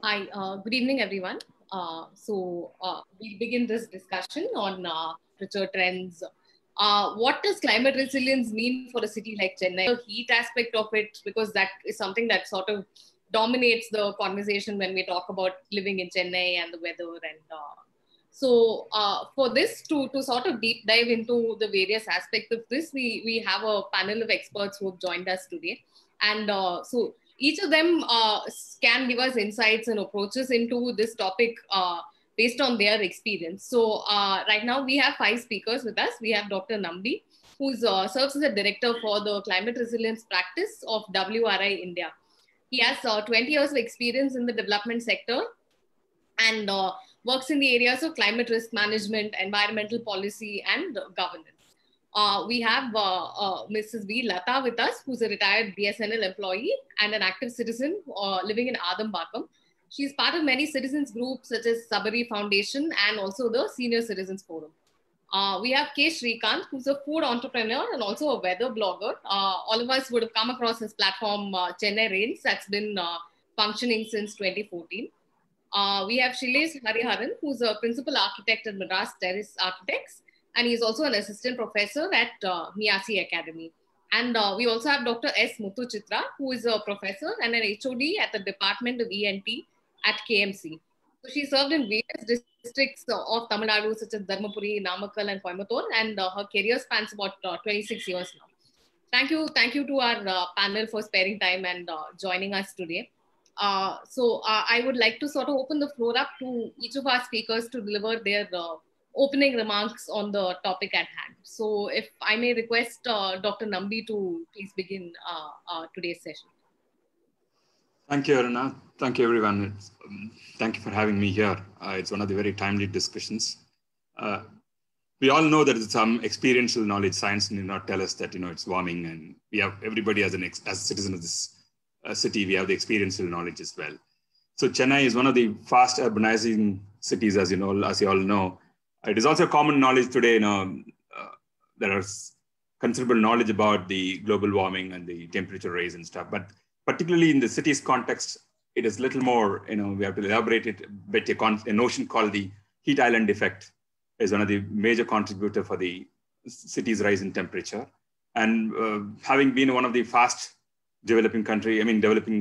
Hi, good evening, everyone. We'll begin this discussion on future trends. What does climate resilience mean for a city like Chennai? The heat aspect of it, because that is something that sort of dominates the conversation when we talk about living in Chennai and the weather. For this to sort of deep dive into the various aspects of this, we have a panel of experts who have joined us today. Each of them can give us insights and approaches into this topic based on their experience. Right now we have five speakers with us. We have Dr. Nambi, who serves as a director for the climate resilience practice of WRI India. He has 20 years of experience in the development sector and works in the areas of climate risk management, environmental policy, and governance. We have Mrs. V. Lata with us, who's a retired BSNL employee and an active citizen living in Adambakam. She's part of many citizens groups such as Sabari Foundation and also the Senior Citizens Forum. We have K. Shrikant, who's a food entrepreneur and also a weather blogger. All of us would have come across his platform, Chennai Rains, that's been functioning since 2014. We have Shilesh Hariharan, who's a principal architect at Madras Terrace Architects, and he's also an assistant professor at Miyasi Academy. And we also have Dr. S. Muthu Chitra, who is a professor and an HOD at the Department of ENT at KMC. So she served in various districts of Tamil Nadu, such as Dharmapuri, Namakkal, and Coimbatore, and her career spans about 26 years now. Thank you to our panel for sparing time and joining us today. I would like to sort of open the floor up to each of our speakers to deliver their opening remarks on the topic at hand. So if I may request Dr. Nambi to please begin today's session. Thank you, Aruna. Thank you, everyone. Thank you for having me here. It's one of the very timely discussions. We all know that some experiential knowledge. Science need not tell us that it's warming, and we have everybody as a citizen of this city. We have the experiential knowledge as well. So Chennai is one of the fast urbanizing cities, as you all know. It is also common knowledge today. There is considerable knowledge about the global warming and the temperature rise and stuff, but particularly in the city's context, it is little more, we have to elaborate it a bit. A notion called the heat island effect is one of the major contributor for the city's rise in temperature. And having been one of the fast developing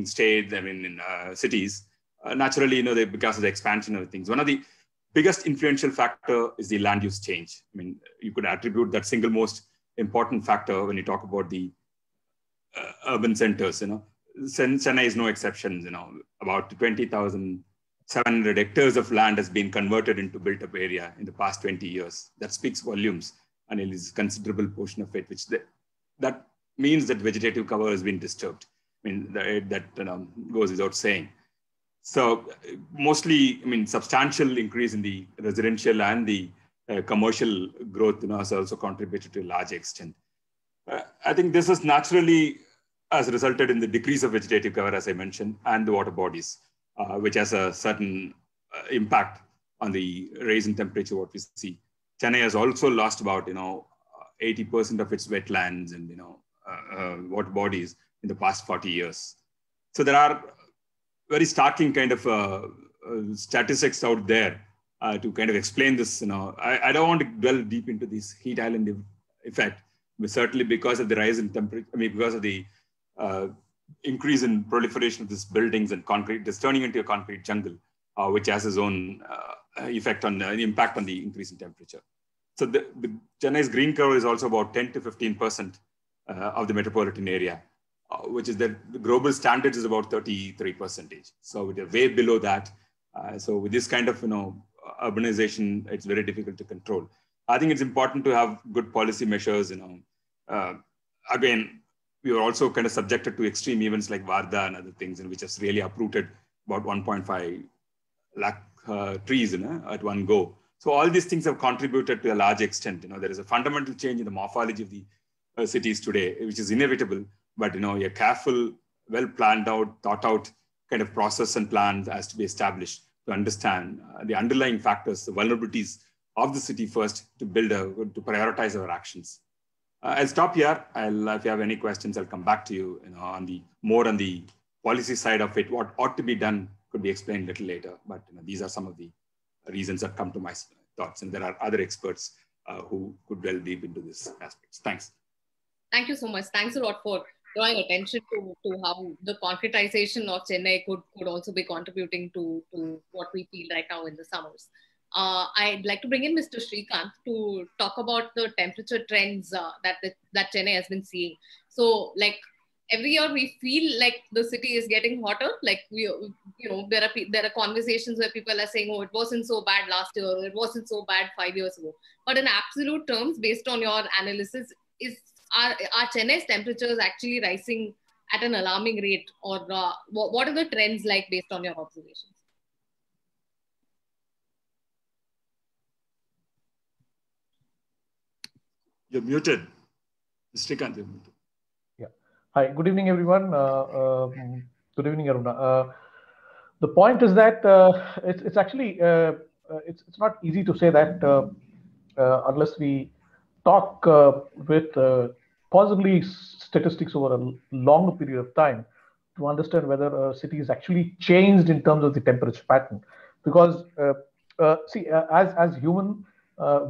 states, in cities, naturally, because of the expansion of things, one of the biggest influential factor is the land use change. You could attribute that single most important factor when you talk about the urban centers, Chennai is no exception. About 20,700 hectares of land has been converted into built-up area in the past 20 years. That speaks volumes, and it is a considerable portion of it, that means that vegetative cover has been disturbed. That goes without saying. So mostly, substantial increase in the residential and the commercial growth, has also contributed to a large extent. I think this is naturally has resulted in the decrease of vegetative cover, as I mentioned, and the water bodies, which has a certain impact on the rise in temperature, what we see. Chennai has also lost about, 80% of its wetlands and, water bodies in the past 40 years. So there are very startling kind of statistics out there to kind of explain this. I don't want to dwell deep into this heat island effect, but certainly because of the rise in temperature, because of the increase in proliferation of these buildings and concrete, just turning into a concrete jungle, which has its own effect on the impact on the increase in temperature. So the Chennai's green cover is also about 10 to 15% of the metropolitan area, which is the global standards is about 33%. So we're way below that. So with this kind of urbanization, it's very difficult to control. I think it's important to have good policy measures. Again, we were also kind of subjected to extreme events like Varda and other things, which has really uprooted about 1.5 lakh trees at one go. So all these things have contributed to a large extent. There is a fundamental change in the morphology of the cities today, which is inevitable. But a careful, well planned out, thought out kind of process and plan has to be established to understand the underlying factors, the vulnerabilities of the city first to to prioritize our actions. I'll stop here. If you have any questions, I'll come back to you, on the policy side of it, what ought to be done could be explained a little later. But these are some of the reasons that come to my thoughts. And there are other experts who could delve deep into this aspects. Thanks. Thank you so much. Thanks a lot for drawing attention to how the concretization of Chennai could also be contributing to what we feel right now in the summers. I'd like to bring in Mr. Srikanth to talk about the temperature trends that Chennai has been seeing. So, like every year, we feel like the city is getting hotter. Like there are conversations where people are saying, "Oh, it wasn't so bad last year, or it wasn't so bad 5 years ago." But in absolute terms, based on your analysis, are Chennai's temperatures actually rising at an alarming rate, or what are the trends like based on your observations? You're muted. Srikanth, you're muted. Yeah. Hi, good evening, everyone. Good evening, Aruna. The point is that it's actually, it's not easy to say that unless we talk with possibly statistics over a longer period of time to understand whether a city is actually changed in terms of the temperature pattern. Because see, as human,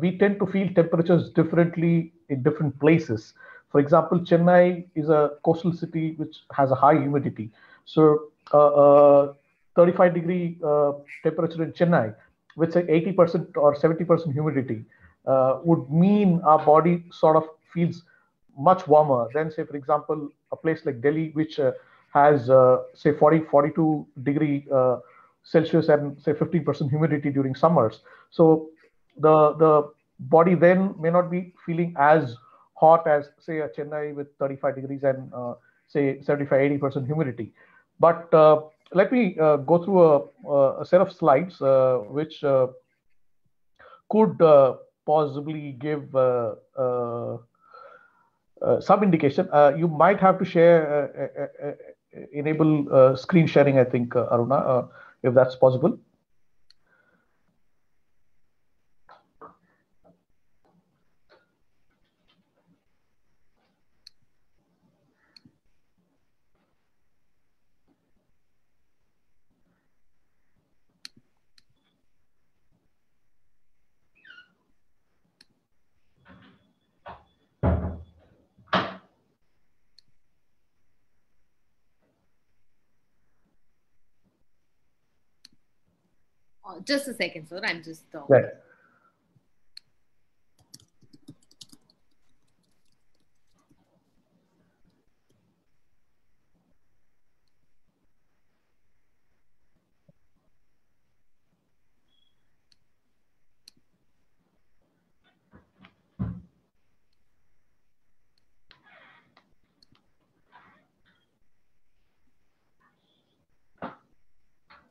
we tend to feel temperatures differently in different places. For example, Chennai is a coastal city which has a high humidity. So 35-degree temperature in Chennai with say 80% or 70% humidity would mean our body sort of feels much warmer than, say, for example, a place like Delhi, which has say 42 degree Celsius and say 15% humidity during summers. So the body then may not be feeling as hot as say a Chennai with 35 degrees and say 75-80% humidity. But let me go through a set of slides which could possibly give some indication. You might have to share, enable screen sharing, I think, Aruna, if that's possible. Just a second, sir. I'm just. Right.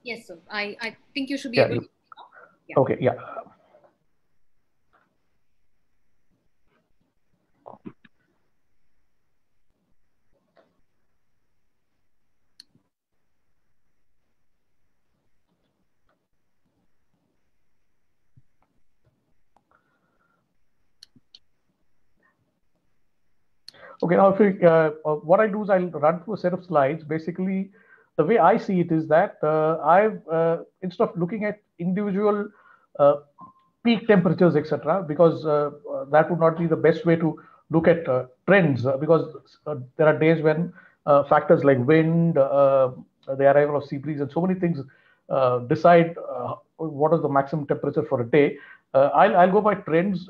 Yes, sir. I think you should be able to. Yeah. Okay, yeah. Okay, now if we, what I do is I'll run through a set of slides. Basically, the way I see it is that instead of looking at individual peak temperatures, etc., because that would not be the best way to look at trends, because there are days when factors like wind, the arrival of sea breeze, and so many things decide what is the maximum temperature for a day. I'll go by trends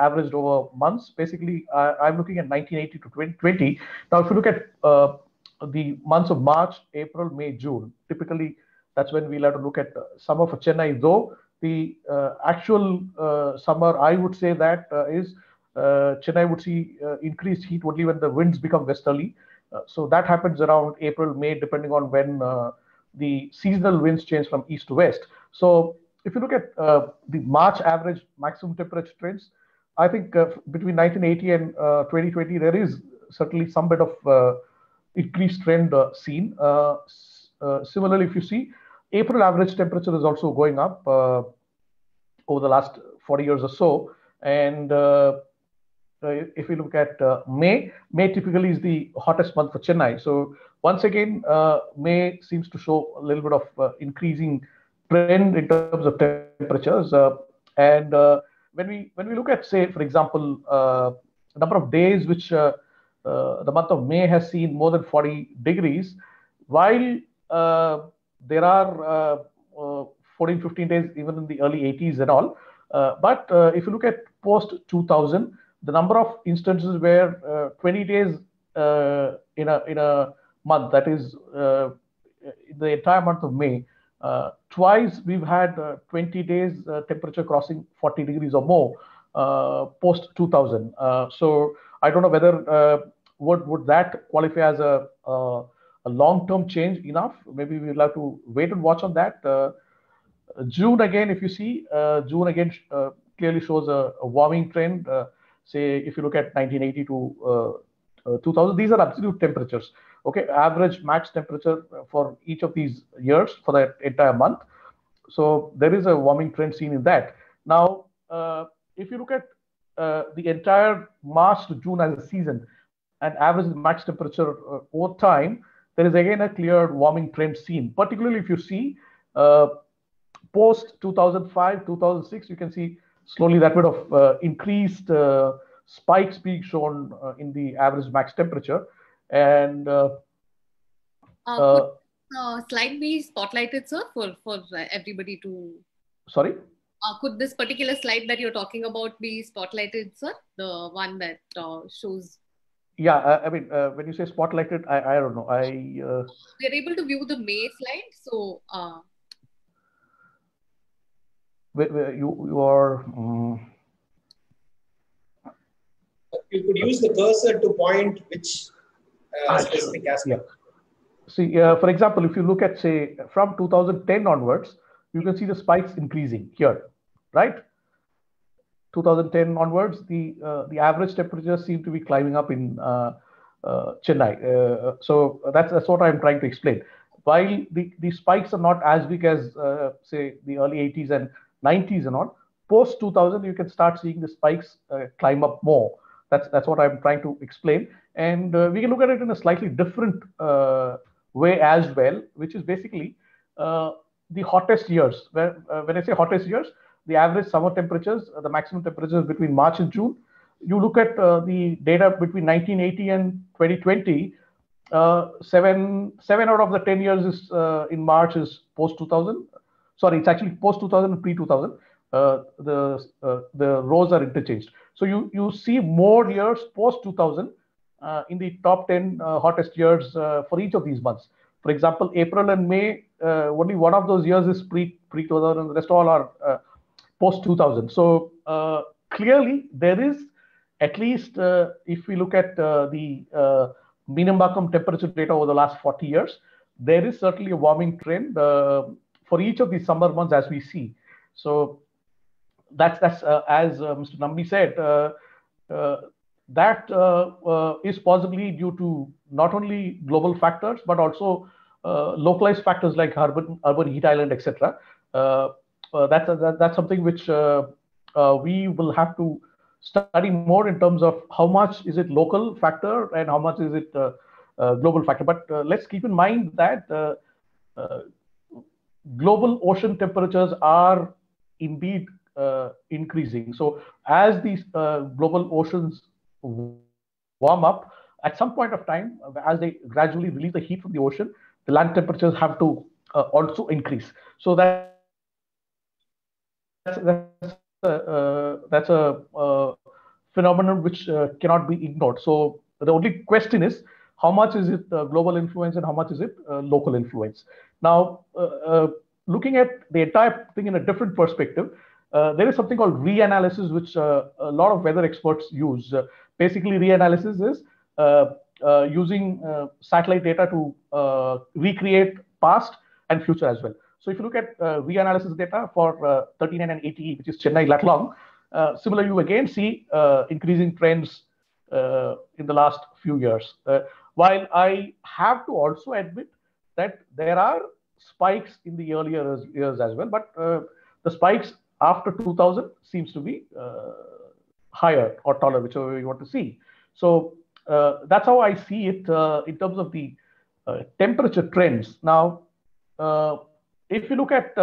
averaged over months. Basically, I'm looking at 1980 to 2020. Now, if you look at the months of March, April, May, June, typically that's when we'll have to look at summer for Chennai. Though the actual summer, I would say that is Chennai would see increased heat only when the winds become westerly. So that happens around April, May, depending on when the seasonal winds change from east to west. So if you look at the March average maximum temperature trends, I think between 1980 and 2020, there is certainly some bit of increased trend seen. Similarly, if you see, April average temperature is also going up over the last 40 years or so. And if we look at May typically is the hottest month for Chennai. So once again, May seems to show a little bit of increasing trend in terms of temperatures. And when we look at, say, for example, number of days which the month of May has seen more than 40 degrees, while there are 14, 15 days even in the early 80s and all. But if you look at post 2000, the number of instances where 20 days in a month, that is the entire month of May, twice we've had 20 days temperature crossing 40 degrees or more post 2000. So I don't know whether would that qualify as a long-term change enough. Maybe we'll have to wait and watch on that. June again, if you see, June again clearly shows a warming trend. Say if you look at 1980 to 2000, these are absolute temperatures. Okay, average max temperature for each of these years for the entire month. So there is a warming trend seen in that. Now, if you look at the entire March to June as a season and average max temperature over time, there is again a clear warming trend seen. Particularly if you see post 2005, 2006, you can see slowly that bit of increased spikes being shown in the average max temperature. And could slide be spotlighted, sir, for everybody to... Sorry? Could this particular slide that you're talking about be spotlighted, sir? The one that shows... Yeah, I mean, when you say spotlighted, I don't know. We're able to view the May slide, so... you are... You could use the cursor to point which specific aspect. Yeah. See, for example, if you look at, say, from 2010 onwards, you can see the spikes increasing here, right? 2010 onwards, the average temperatures seem to be climbing up in Chennai. So that's what I'm trying to explain. While the spikes are not as big as, say, the early 80s and 90s and all, post 2000, you can start seeing the spikes climb up more. That's what I'm trying to explain. And we can look at it in a slightly different way as well, which is basically the hottest years. When I say hottest years, the average summer temperatures, the maximum temperatures between March and June. You look at the data between 1980 and 2020, 7 out of the 10 years is in March is post 2000. Sorry, it's actually post 2000 and pre 2000. The rows are interchanged. So you see more years post 2000 in the top 10 hottest years for each of these months. For example, April and May, only one of those years is pre 2000, and the rest all are post 2000. So clearly there is, at least if we look at the Meenambakkam temperature data over the last 40 years, there is certainly a warming trend for each of these summer months as we see. So that's as Mr. Nambi said, that is possibly due to not only global factors, but also localized factors like urban heat island, etc. That's something which we will have to study more in terms of how much is it local factor and how much is it global factor. But let's keep in mind that global ocean temperatures are indeed increasing. So as these global oceans warm up, at some point of time, as they gradually release the heat from the ocean, the land temperatures have to also increase. So that's a phenomenon which cannot be ignored. So the only question is, how much is it global influence and how much is it local influence? Now, looking at the entire thing in a different perspective, there is something called reanalysis, which a lot of weather experts use. Basically, reanalysis is using satellite data to recreate past and future as well. So if you look at reanalysis data for 39 and 80, which is Chennai lat long, similarly, you again see increasing trends in the last few years. While I have to also admit that there are spikes in the earlier years as well, but the spikes after 2000 seems to be higher or taller, whichever you want to see. So that's how I see it in terms of the temperature trends. Now, if you look at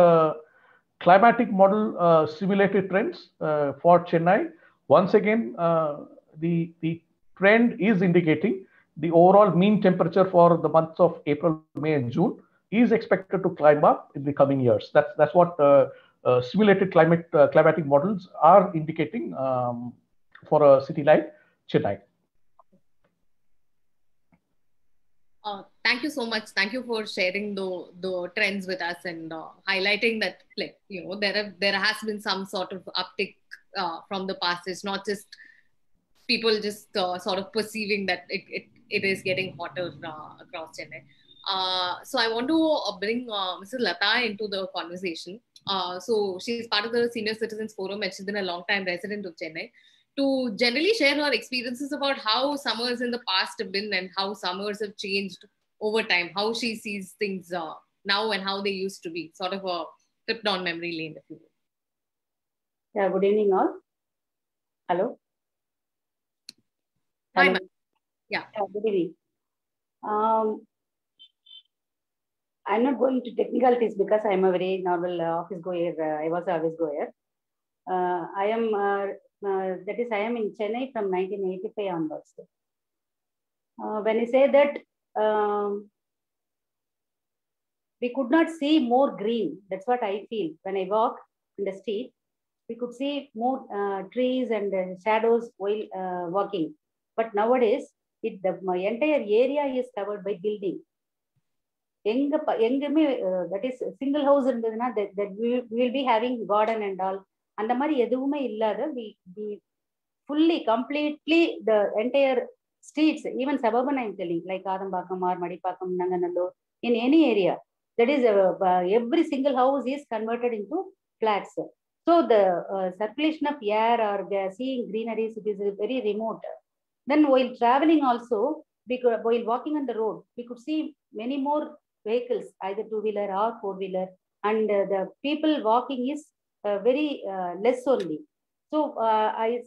climatic model simulated trends for Chennai, once again, the trend is indicating the overall mean temperature for the months of April, May, and June is expected to climb up in the coming years. That's what simulated climatic models are indicating for a city like Chennai. Thank you so much. Thank you for sharing the trends with us and highlighting that, like, there has been some sort of uptick from the past. It's not just people just sort of perceiving that it is getting hotter across Chennai. So I want to bring Mrs. Lata into the conversation. So she's part of the Senior Citizens Forum and she's been a long-time resident of Chennai, to generally share her experiences about how summers in the past have been and how summers have changed over time, how she sees things now and how they used to be, sort of a trip down memory lane, if you will. Yeah, good evening all. Hello. Hi, ma'am. Yeah. Good evening. I'm not going to technicalities because I'm a very normal office goer. I was an office goer. I am in Chennai from 1985 onwards. When I say that we could not see more green, that's what I feel. When I walk in the street, we could see more trees and shadows while walking. But nowadays, my entire area is covered by building. That is single house that we will be having garden and all. And we fully, completely, the entire streets, even suburban, I'm telling, like Adambakam or Madipakam, Nanganallur, in any area, that is every single house is converted into flats. So the circulation of air or seeing greeneries, it is very remote. Then while traveling also, while walking on the road, we could see many more vehicles, either two-wheeler or four-wheeler, and the people walking is very less only. So I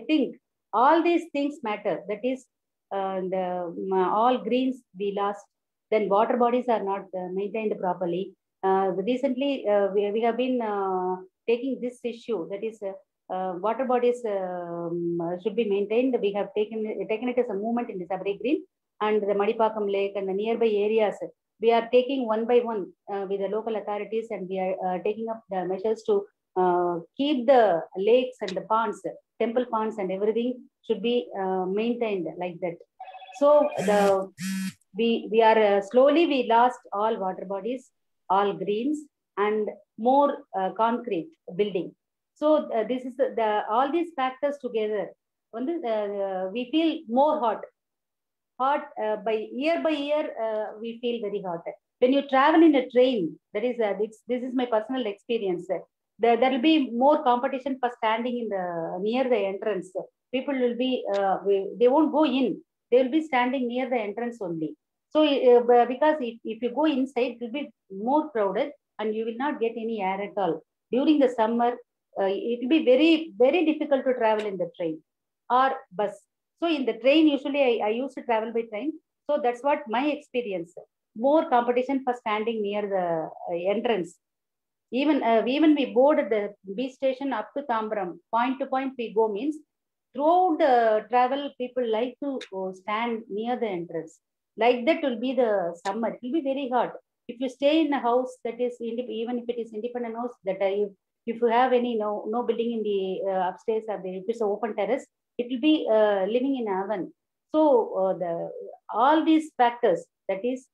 think all these things matter. That is, all greens we lost. Then water bodies are not maintained properly. Recently, we have been taking this issue, that is water bodies should be maintained. We have taken it as a movement in the Sabri Green and the Madipakam Lake and the nearby areas. We are taking one by one with the local authorities, and we are taking up the measures to keep the lakes and the ponds, temple ponds and everything should be maintained like that. So we are slowly we lost all water bodies, all greens, and more concrete building. So this is all these factors together. We feel more hot. By year, we feel very hot. When you travel in a train, this is my personal experience. There will be more competition for standing in near the entrance. People will be they won't go in. They will be standing near the entrance only. So because if you go inside, it will be more crowded and you will not get any air at all. During the summer, it will be very, very difficult to travel in the train or bus. So in the train, usually I used to travel by train. So that's what my experience. More competition for standing near the entrance. Even we board at the beach station up to Tambaram, point to point we go means throughout the travel, people like to stand near the entrance. Like that will be the summer. It will be very hot. If you stay in a house that is, even if it is independent house, that if you have any no building in the upstairs or if it's an open terrace, it will be living in oven. So all these factors, that is,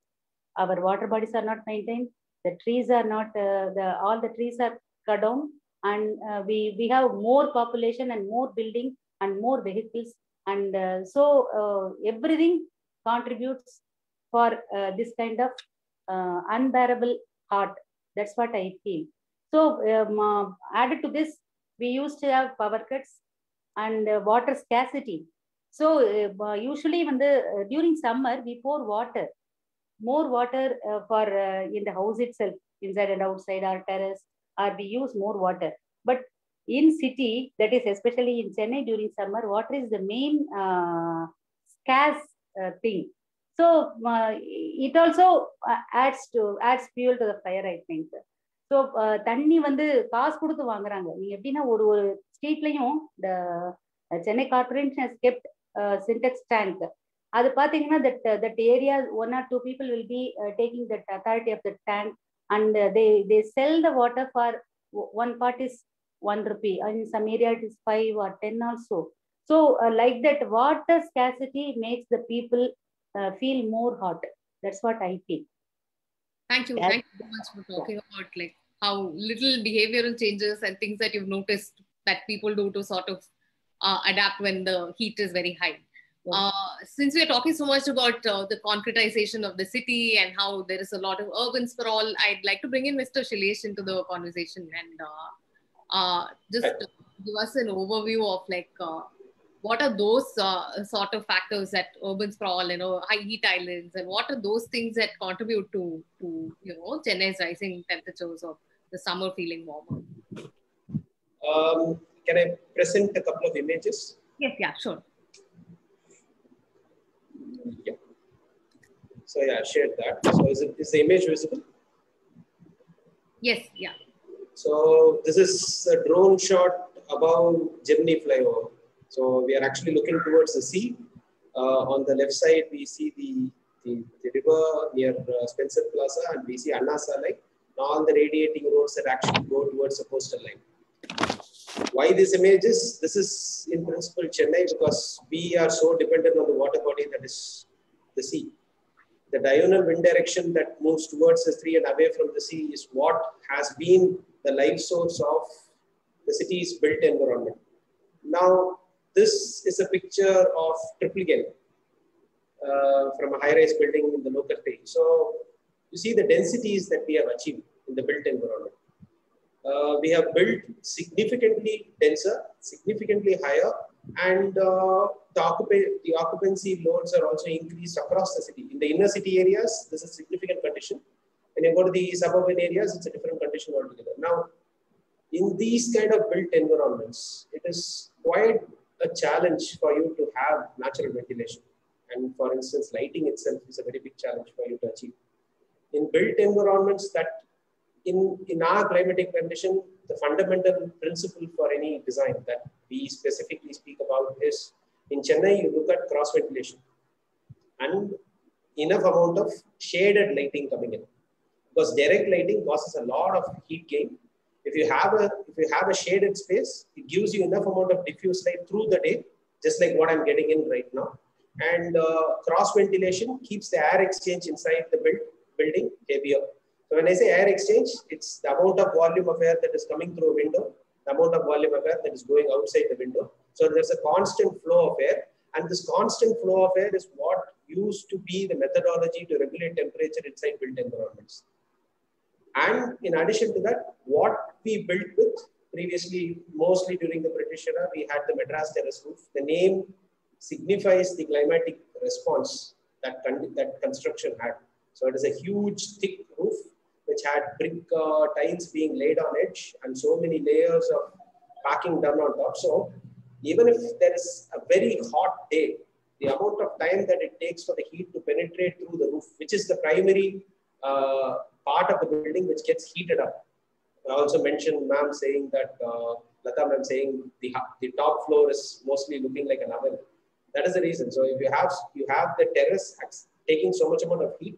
our water bodies are not maintained, the trees are not, all the trees are cut down, and we have more population and more building and more vehicles, and so everything contributes for this kind of unbearable hot. That's what I feel. So added to this, we used to have power cuts and water scarcity. So usually when during summer, we pour water, more water for in the house itself, inside and outside our terrace, or we use more water. But in city, that is especially in Chennai during summer, water is the main scarce thing. So it also adds fuel to the fire, I think. So தண்ணி வந்து காசு கொடுத்து வாங்குறாங்க. நீங்க எப்படின்னா ஒரு ஸ்ட்ரீட்லயும் the Chennai Corporation has kept syntax tank. அது பாத்தீங்கன்னா that area 1 or 2 people will be taking that authority of the tank, and they sell the water for one part is 1 rupee, and in some area it is 5 or 10 also. So like that, water scarcity makes the people feel more hot. That's what I feel. Thank you. Thank you so much for talking about like how little behavioral changes and things that you've noticed that people do to sort of adapt when the heat is very high. Since we're talking so much about the concretization of the city and how there is a lot of urban sprawl, I'd like to bring in Mr. Shilesh into the conversation and just give us an overview of like what are those sort of factors that urban sprawl, high heat islands, and what are those things that contribute to Chennai's rising temperatures or the summer feeling warmer? Can I present a couple of images? Yes, yeah, sure. Yeah. So yeah, I shared that. So is the image visible? Yes, yeah. So this is a drone shot above Gemini flyover. So we are actually looking towards the sea. On the left side, we see the river near Spencer Plaza, and we see Anna Salai. All the radiating roads that actually go towards the coastal line. Why this image is? This is in principle Chennai, because we are so dependent on the water body that is the sea. The diurnal wind direction that moves towards the sea and away from the sea is what has been the life source of the city's built environment. Now, this is a picture of Triplicane from a high-rise building in the local state. So you see the densities that we have achieved in the built environment. We have built significantly denser, significantly higher, and the occupancy loads are also increased across the city. In the inner city areas, this is a significant condition. When you go to the suburban areas, it's a different condition altogether. Now, in these kind of built environments, it is quite a challenge for you to have natural ventilation. And for instance, lighting itself is a very big challenge for you to achieve. In built environments, that in our climatic condition, the fundamental principle for any design that we specifically speak about is, in Chennai, you look at cross ventilation and enough amount of shaded lighting coming in. Because direct lighting causes a lot of heat gain. If you have a shaded space, it gives you enough amount of diffuse light through the day, just like what I'm getting in right now. And cross ventilation keeps the air exchange inside the building heavier. So when I say air exchange, it's the amount of volume of air that is coming through a window, the amount of volume of air that is going outside the window. So there's a constant flow of air, and this constant flow of air is what used to be the methodology to regulate temperature inside built environments. And in addition to that, what we built with previously, mostly during the British era, we had the Madras terrace roof. The name signifies the climatic response that construction had. So it is a huge, thick roof which had brick tiles being laid on edge and so many layers of packing done on top. So even if there is a very hot day, the amount of time that it takes for the heat to penetrate through the roof, which is the primary part of the building which gets heated up. I also mentioned ma'am saying that, Lata ma'am saying the top floor is mostly looking like an oven. That is the reason. So if you have the terrace taking so much amount of heat,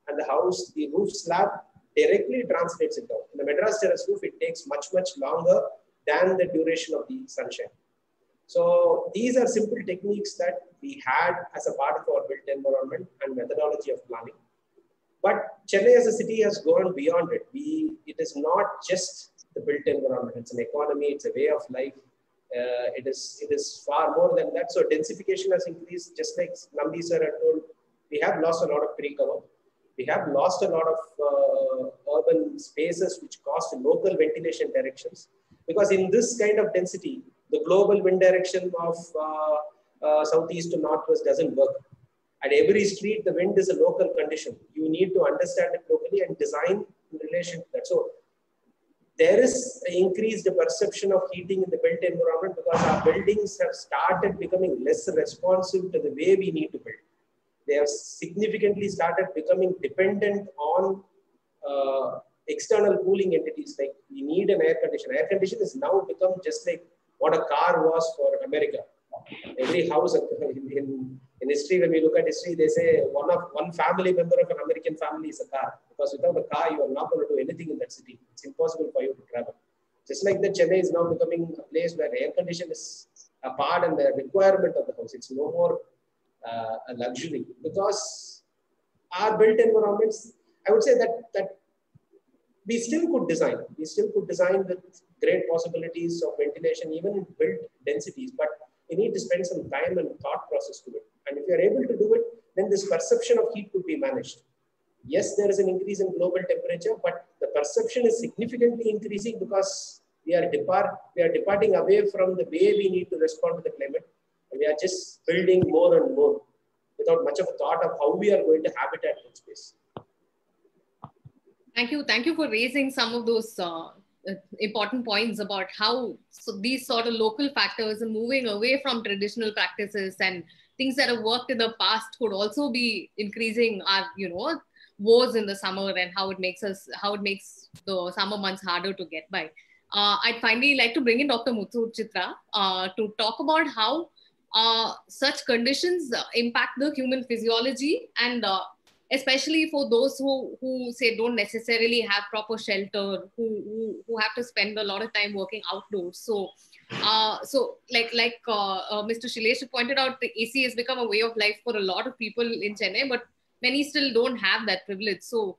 and the roof slab directly translates it down. In the Madras terrace roof, it takes much, much longer than the duration of the sunshine. So these are simple techniques that we had as a part of our built environment and methodology of planning. But Chennai as a city has gone beyond it. It is not just the built environment. It's an economy. It's a way of life. It is far more than that. So densification has increased. Just like Nambi sir had told, we have lost a lot of tree cover. We have lost a lot of urban spaces which caused local ventilation directions. Because in this kind of density, the global wind direction of southeast to northwest doesn't work. At every street, the wind is a local condition. You need to understand it locally and design in relation to that. So there is an increased perception of heating in the built environment because our buildings have started becoming less responsive to the way we need to build. They have significantly started becoming dependent on external cooling entities. Like we need an air conditioner. Air conditioner has now become just like what a car was for America. Every house in history, when we look at history, they say one family member of an American family is a car, because without a car, you are not going to do anything in that city. It's impossible for you to travel. Just like that, Chennai is now becoming a place where air conditioning is a part and the requirement of the house. It's no more a luxury, because our built environments, I would say that we still could design. We still could design with great possibilities of ventilation, even in built densities, but you need to spend some time and thought process to it. And if you're able to do it, then this perception of heat could be managed. Yes, there is an increase in global temperature, but the perception is significantly increasing because we are departing away from the way we need to respond to the climate. And we are just building more and more without much of a thought of how we are going to habitat that space. Thank you. Thank you for raising some of those important points about how these sort of local factors and moving away from traditional practices and things that have worked in the past could also be increasing our, woes in the summer, and how it makes the summer months harder to get by. I'd finally like to bring in Dr. Muthu Chitra to talk about how such conditions impact the human physiology, and especially for those who say don't necessarily have proper shelter, who have to spend a lot of time working outdoors. So like Mr. Shilesh pointed out, the AC has become a way of life for a lot of people in Chennai, but many still don't have that privilege. So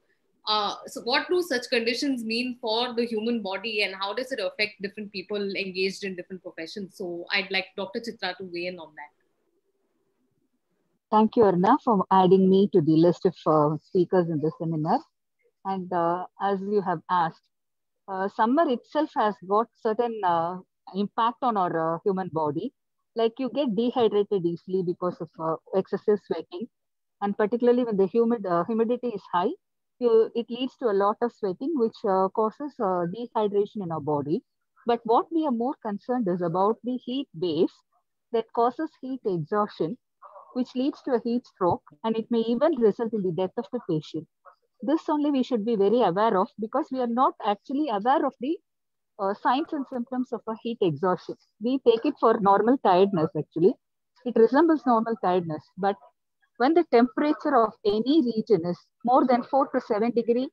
what do such conditions mean for the human body, and how does it affect different people engaged in different professions? So I'd like Dr. Chitra to weigh in on that. Thank you, Arna, for adding me to the list of speakers in this seminar. And as you have asked, summer itself has got certain impact on our human body. Like you get dehydrated easily because of excessive sweating. And particularly when the humidity is high, it leads to a lot of sweating, which causes dehydration in our body. But what we are more concerned is about the heat base that causes heat exhaustion, which leads to a heat stroke, and it may even result in the death of the patient. This only we should be very aware of, because we are not actually aware of the signs and symptoms of a heat exhaustion. We take it for normal tiredness actually. It resembles normal tiredness, but when the temperature of any region is more than 4 to 7 degrees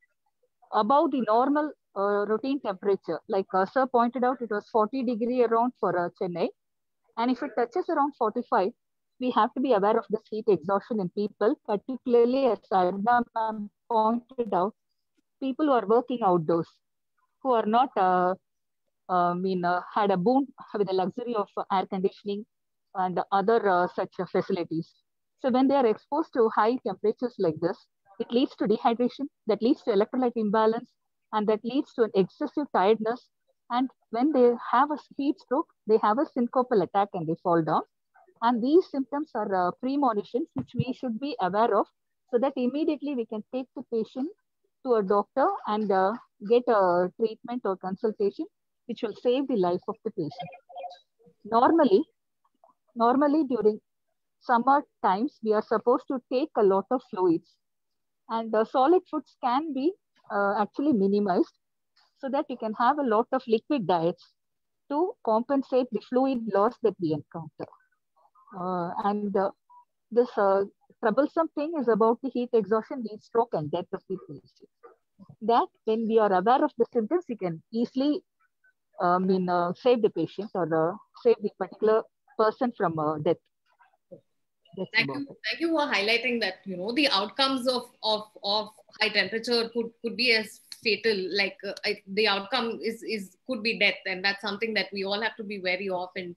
above the normal routine temperature, like Sir pointed out, it was 40 degrees around for Chennai, and if it touches around 45, we have to be aware of this heat exhaustion in people, particularly as Arna pointed out, people who are working outdoors, who are not had a boon with the luxury of air conditioning and other such facilities. So when they are exposed to high temperatures like this, it leads to dehydration, that leads to electrolyte imbalance, and that leads to an excessive tiredness. And when they have a heat stroke, they have a syncopal attack and they fall down. And these symptoms are premonitions which we should be aware of, so that immediately we can take the patient to a doctor and get a treatment or consultation which will save the life of the patient. Normally during summer times, we are supposed to take a lot of fluids, and solid foods can be actually minimized, so that you can have a lot of liquid diets to compensate the fluid loss that we encounter. This troublesome thing is about the heat exhaustion, heat stroke, and death of the patient. That when we are aware of the symptoms, we can easily save the patient or save the particular person from death. Thank you for highlighting that. The outcomes of high temperature could be as fatal. Like the outcome could be death, and that's something that we all have to be wary of and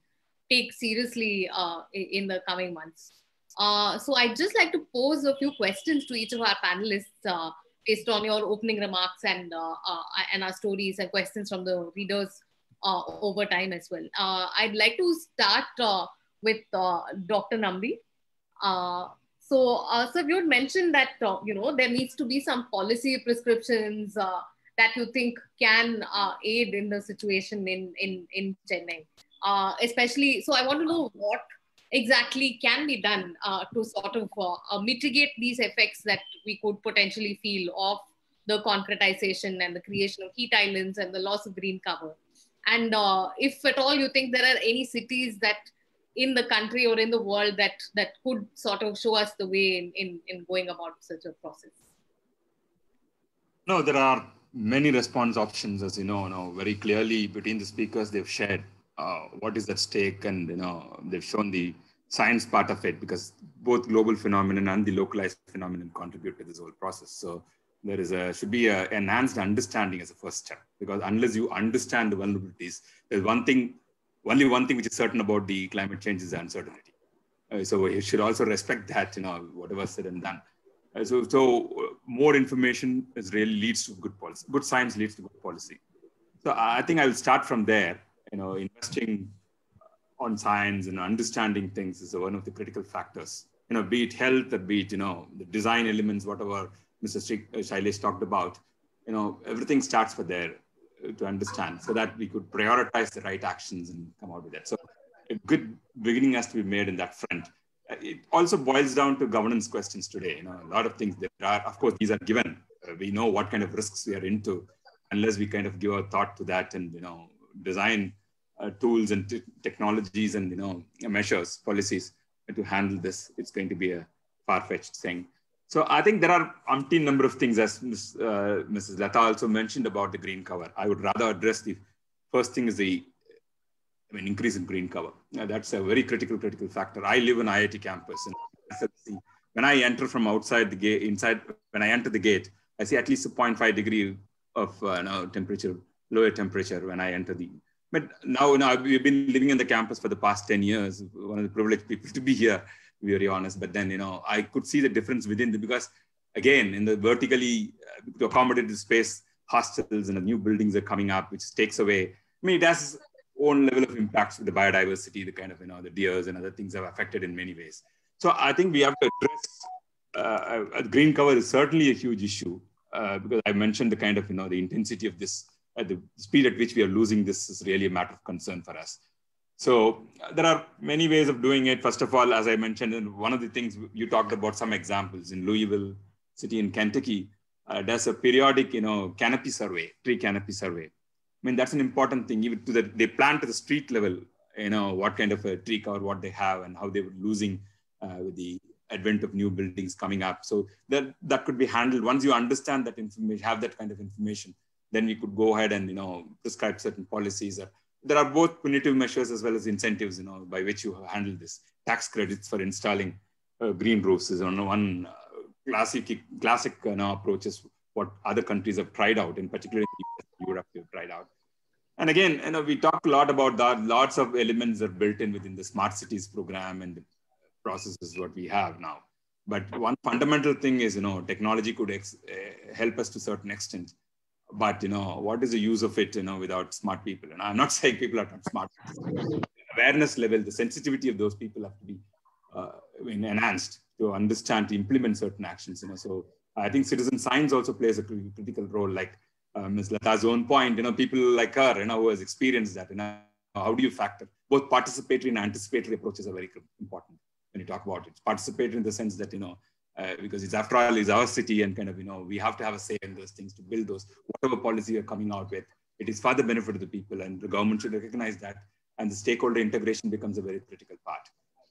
take seriously in the coming months. So I'd just like to pose a few questions to each of our panelists based on your opening remarks and our stories and questions from the readers over time as well. I'd like to start with Dr. Nambi. So you had mentioned that there needs to be some policy prescriptions that you think can aid in the situation in Chennai? Especially, so I want to know what exactly can be done to sort of mitigate these effects that we could potentially feel of the concretization and the creation of heat islands and the loss of green cover. And if at all you think there are any cities that in the country or in the world that could sort of show us the way in going about such a process. No, there are many response options, as you know, very clearly between the speakers, they've shared what is at stake, and they've shown the science part of it, because both global phenomenon and the localized phenomenon contribute to this whole process. So there is should be an enhanced understanding as a first step, because unless you understand the vulnerabilities, there's only one thing which is certain about the climate change is uncertainty. So you should also respect that, whatever said and done. So more information really leads to good policy. Good science leads to good policy. So I think I'll start from there. Investing on science and understanding things is one of the critical factors. Be it health, or be it the design elements, whatever Mr. Shailesh talked about. Everything starts from there to understand, so that we could prioritize the right actions and come out with that. So a good beginning has to be made in that front. It also boils down to governance questions today. A lot of things that are, of course, these are given. We know what kind of risks we are into, unless we kind of give a thought to that and design tools and technologies and measures, policies to handle this. It's going to be a far-fetched thing. So I think there are umpteen number of things, as Mrs. Lata also mentioned about the green cover. I would rather address the first thing is the increase in green cover. That's a very critical factor. I live in IIT campus, and when I enter from outside the gate, when I enter the gate, I see at least a 0.5 degree of temperature, lower temperature when I enter the. But now we've been living in the campus for the past 10 years. One of the privileged people to be here, to be very honest. But then I could see the difference within because again, in the vertically to accommodate the space, hostels and the new buildings are coming up, which takes away. It has own level of impacts with the biodiversity, the kind of, the deers and other things have affected in many ways. So I think we have to address, green cover is certainly a huge issue because I mentioned the kind of, the intensity of this, the speed at which we are losing this is really a matter of concern for us. So there are many ways of doing it. First of all, as I mentioned, and one of the things you talked about some examples in Louisville City in Kentucky, there's a periodic, canopy survey, tree canopy survey. That's an important thing. Even they plan to the street level, what kind of a tree cover, what they have, and how they were losing with the advent of new buildings coming up. So that could be handled. Once you understand that information, have that kind of information, then we could go ahead and prescribe certain policies. There are both punitive measures as well as incentives, by which you handle this. Tax credits for installing green roofs is one classic approach is what other countries have tried out, in particular in Europe, they've tried out. And again, we talk a lot about that. Lots of elements are built in within the smart cities program and the processes what we have now. But one fundamental thing is, technology could help us to a certain extent. But, what is the use of it, without smart people? And I'm not saying people are not smart. Awareness level, the sensitivity of those people have to be enhanced to understand, to implement certain actions. So I think citizen science also plays a critical role, like Ms. Lata's own point, people like her, who has experienced that, how do you factor? Both participatory and anticipatory approaches are very important when you talk about it. Participatory in the sense that, because it's after all, it's our city and kind of, we have to have a say in those things to build those, whatever policy you're coming out with, it is for the benefit of the people, and the government should recognize that, and the stakeholder integration becomes a very critical part.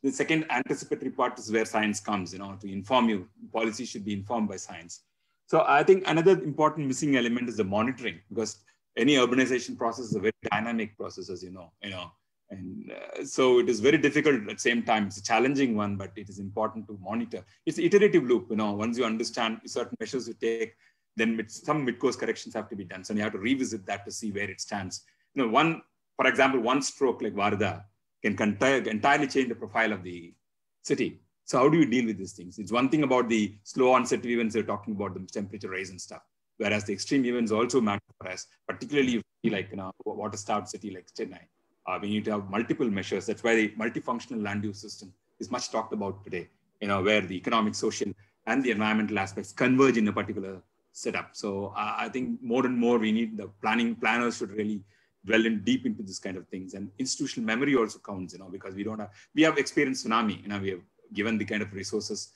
The second anticipatory part is where science comes, to inform you. Policy should be informed by science. So I think another important missing element is the monitoring, because any urbanization process is a very dynamic process, as you know. And so it is very difficult at the same time. It's a challenging one, but it is important to monitor. It's an iterative loop. Once you understand certain measures you take, then some mid-course corrections have to be done. So you have to revisit that to see where it stands. For example, one stroke like Varda can entirely change the profile of the city. So how do you deal with these things? It's one thing about the slow onset events, they're talking about the temperature rise and stuff, whereas the extreme events also matter for us, particularly like a water-starved city like Chennai. We need to have multiple measures. That's why the multifunctional land use system is much talked about today, where the economic, social, and the environmental aspects converge in a particular set up. So I think more and more we need the planners should really dwell in deep into this kind of things, and institutional memory also counts, because we have experienced tsunami, we have given the kind of resources,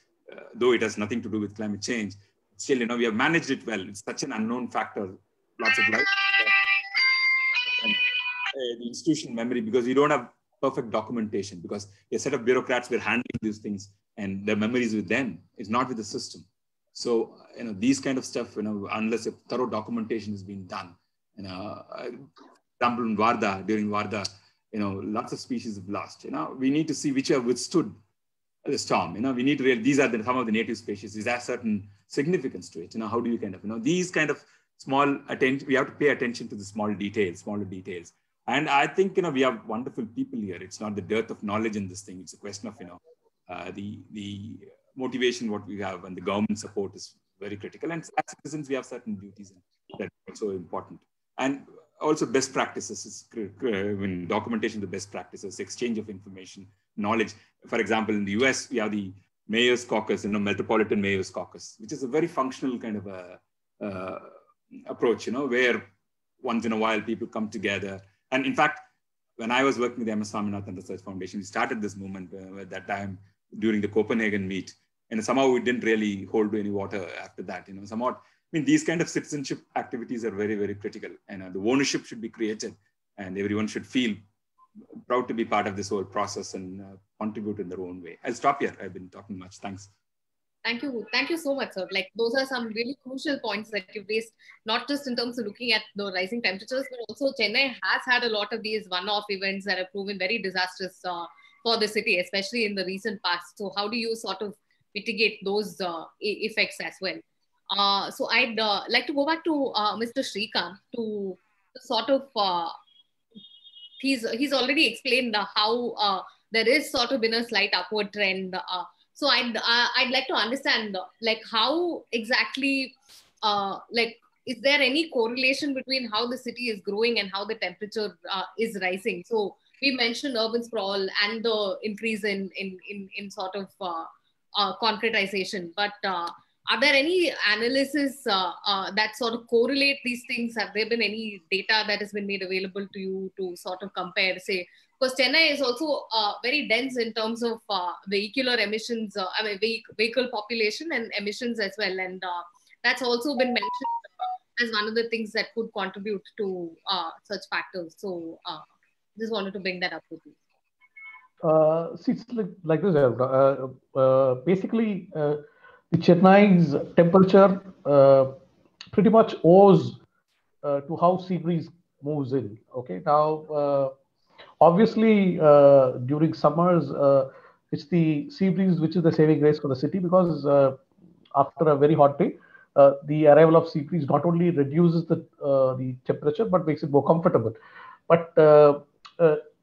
though it has nothing to do with climate change, still, we have managed it well. It's such an unknown factor, lots of life. And, the institutional memory, because we don't have perfect documentation, because a set of bureaucrats were handling these things and the memories with them, it's not with the system. So, these kind of stuff, unless a thorough documentation is being done, example in Varda, during Varda, lots of species have lost. We need to see which have withstood the storm. We need to these are some of the native species. Is there certain significance to it? How do you kind of, these kind of small attention, we have to pay attention to the smaller details. And I think, we have wonderful people here. It's not the dearth of knowledge in this thing. It's a question of, the motivation, what we have, and the government support is very critical. And as citizens, we have certain duties that are also important. And also best practices, when documentation, the best practices, exchange of information, knowledge. For example, in the US, we have the Mayor's Caucus, Metropolitan Mayor's Caucus, which is a very functional kind of a approach, where once in a while people come together. And in fact, when I was working with the MS Swaminathan Research Foundation, we started this movement at that time during the Copenhagen meet. And somehow we didn't really hold any water after that, somewhat. These kind of citizenship activities are very, very critical. And the ownership should be created, and everyone should feel proud to be part of this whole process and contribute in their own way. I'll stop here. I've been talking much. Thanks. Thank you. Thank you so much, sir. Those are some really crucial points that you've raised, not just in terms of looking at the rising temperatures, but also Chennai has had a lot of these one-off events that have proven very disastrous for the city, especially in the recent past. So how do you sort of mitigate those effects as well? So I'd like to go back to Mr. Srikanth to sort of, he's already explained how there is sort of been a slight upward trend. So I'd like to understand, how exactly, is there any correlation between how the city is growing and how the temperature is rising? So we mentioned urban sprawl and the increase in sort of concretization, but are there any analysis that sort of correlate these things? Have there been any data that has been made available to you to sort of compare, say, because Chennai is also very dense in terms of vehicular emissions, vehicle population and emissions as well. And that's also been mentioned as one of the things that could contribute to such factors. So just wanted to bring that up with you. See, it's like this. Basically, the Chennai's temperature pretty much owes to how sea breeze moves in. Okay, now obviously during summers it's the sea breeze which is the saving grace for the city, because after a very hot day, the arrival of sea breeze not only reduces the temperature but makes it more comfortable. But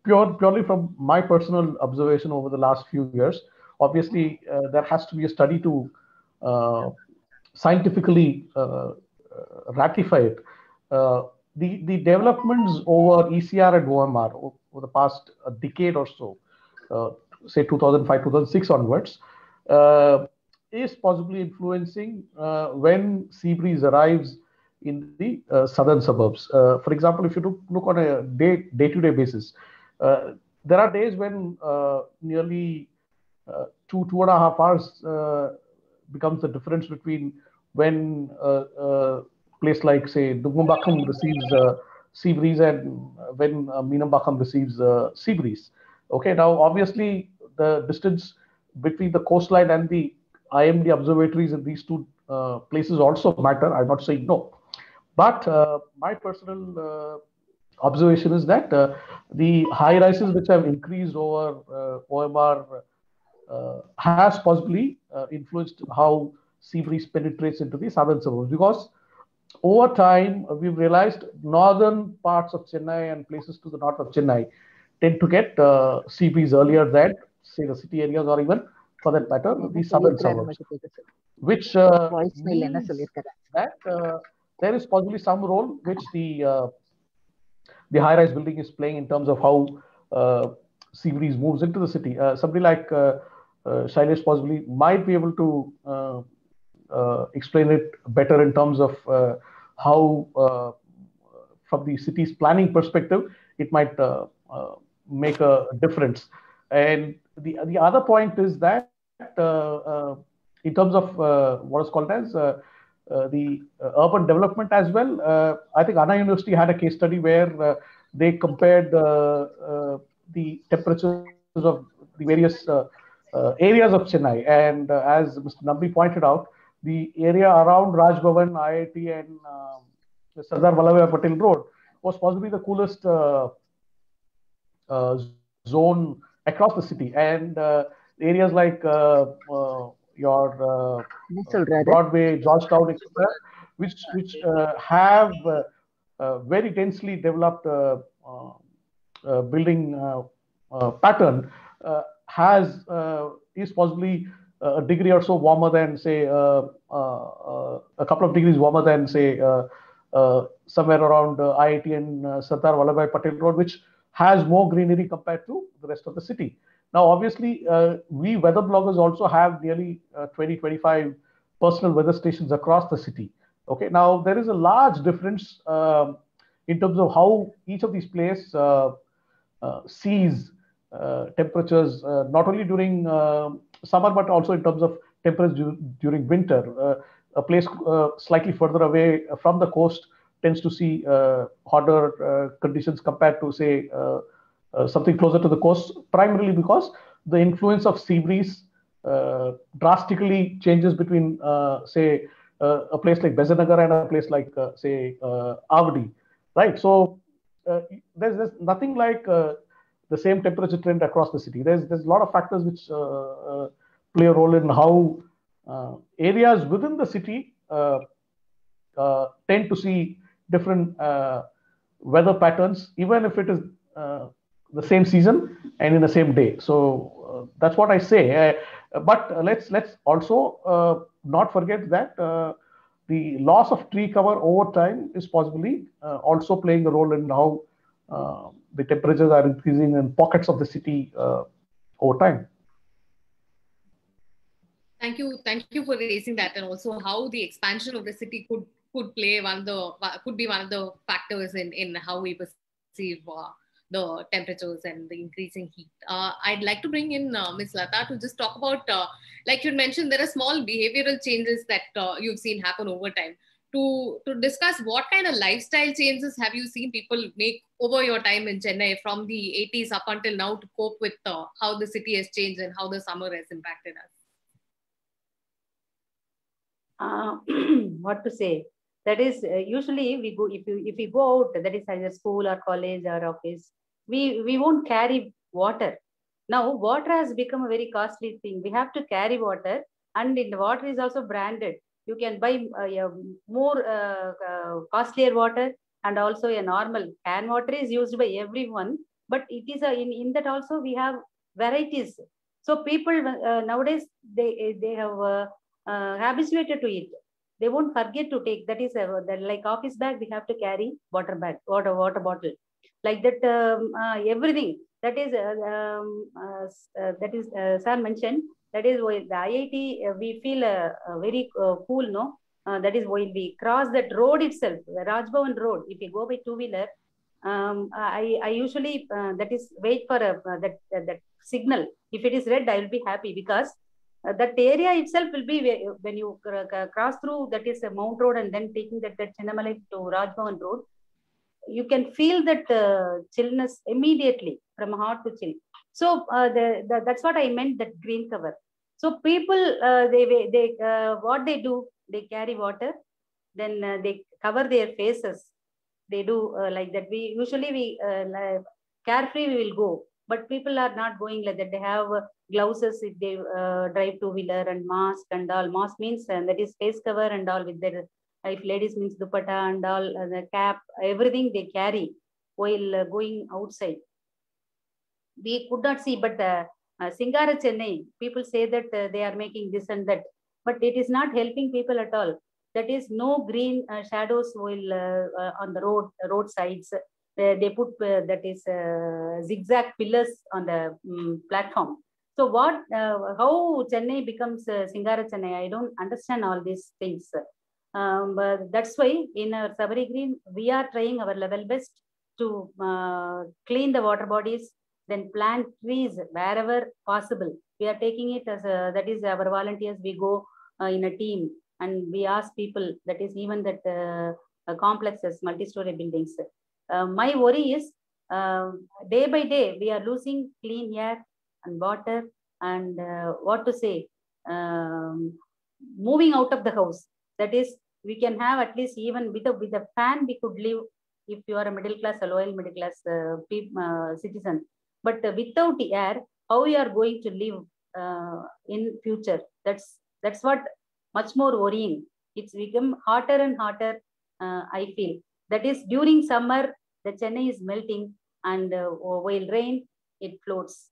purely from my personal observation over the last few years, obviously there has to be a study to scientifically ratify it. The developments over ECR and OMR over the past decade or so, say 2005, 2006 onwards, is possibly influencing when sea breeze arrives in the southern suburbs. For example, if you look on a day-to-day basis, there are days when nearly 2.5 hours becomes the difference between when a place like, say, Dungumbakam receives sea breeze and when Meenambakam receives sea breeze. Okay, now obviously the distance between the coastline and the IMD observatories in these two places also matter. I'm not saying no, but my personal observation is that the high rises which have increased over OMR has possibly influenced how sea breeze penetrates into the southern suburbs, because over time we've realized northern parts of Chennai and places to the north of Chennai tend to get sea breeze earlier than, say, the city areas, or even for that matter the southern suburbs, which means that there is possibly some role which the high-rise building is playing in terms of how sea breeze moves into the city. Somebody like Shailesh possibly might be able to explain it better in terms of how, from the city's planning perspective, it might make a difference. And the other point is that in terms of what is called as the urban development as well, I think Anna University had a case study where they compared the temperatures of the various areas of Chennai. And as Mr. Nambi pointed out, the area around Raj Bhavan, IIT, and Sardar Vallabhbhai Patel Road was possibly the coolest zone across the city. And areas like your Broadway, Georgetown, etc., which have very densely developed building pattern, is possibly a degree or so warmer than, say, a couple of degrees warmer than, say, somewhere around IIT and Sardar Vallabhbhai Patel Road, which has more greenery compared to the rest of the city. Now, obviously, we weather bloggers also have nearly 20-25 personal weather stations across the city. Okay, now there is a large difference in terms of how each of these places sees temperatures, not only during summer, but also in terms of temperatures during winter. A place slightly further away from the coast tends to see hotter conditions compared to, say, something closer to the coast, primarily because the influence of sea breeze drastically changes between, say, a place like Bezanagar and a place like, say, Avadi, right? So there's nothing like the same temperature trend across the city. There's a lot of factors which play a role in how areas within the city tend to see different weather patterns, even if it is the same season and in the same day. So that's what I say. But let's also not forget that the loss of tree cover over time is possibly also playing a role in how the temperatures are increasing in pockets of the city over time. Thank you for raising that, and also how the expansion of the city could be one of the factors in how we perceive the temperatures and the increasing heat. I'd like to bring in Ms. Lata to just talk about, like you mentioned, there are small behavioral changes that you've seen happen over time. To discuss what kind of lifestyle changes have you seen people make over your time in Chennai from the 80s up until now to cope with how the city has changed and how the summer has impacted us? What to say? That is, usually we go, if we go out, that is either school or college or office, we won't carry water. Now water has become a very costly thing. We have to carry water, and the water is also branded. You can buy more costlier water, and also a normal can water is used by everyone. But it is in that also we have varieties. So people nowadays they have habituated to it. They won't forget to take. That is like office bag. We have to carry water bag, water bottle, like that. Everything that is Sir mentioned. That is why the IIT we feel very cool, no? That is why we cross that road itself, the Raj Bhavan Road. If you go by two-wheeler, I usually that is wait for that signal. If it is red, I will be happy, because that area itself will be when you cross through, that is a Mount Road, and then taking that Chennamalai to Raj Bhavan Road, you can feel that chillness immediately, from hot to chill. So that's what I meant, that green cover. So people, they what they do, they carry water, then they cover their faces. They do like that. We usually carefree we will go, but people are not going like that. They have gloves if they drive two-wheeler, and mask and all. Mask means that is face cover and all, with their, if ladies means dupatta and all, the cap, everything they carry while going outside. We could not see, but Singara Chennai, people say that they are making this and that, but it is not helping people at all. That is no green shadows will on the road sides. They put that is zigzag pillars on the platform. So how Chennai becomes Singara Chennai, I don't understand all these things. But that's why in our Sabari Green, we are trying our level best to clean the water bodies, then plant trees wherever possible. We are taking it as that is our volunteers. We go in a team and we ask people, that is even that complexes, multi-story buildings. My worry is day by day, we are losing clean air and water and what to say, moving out of the house. That is, we can have at least even with a fan, we could live if you are a middle class, a loyal middle class citizen. But without the air, how we are going to live in future? That's what much more worrying. It's become hotter and hotter. I feel that is during summer, the Chennai is melting, and while rain, it floats.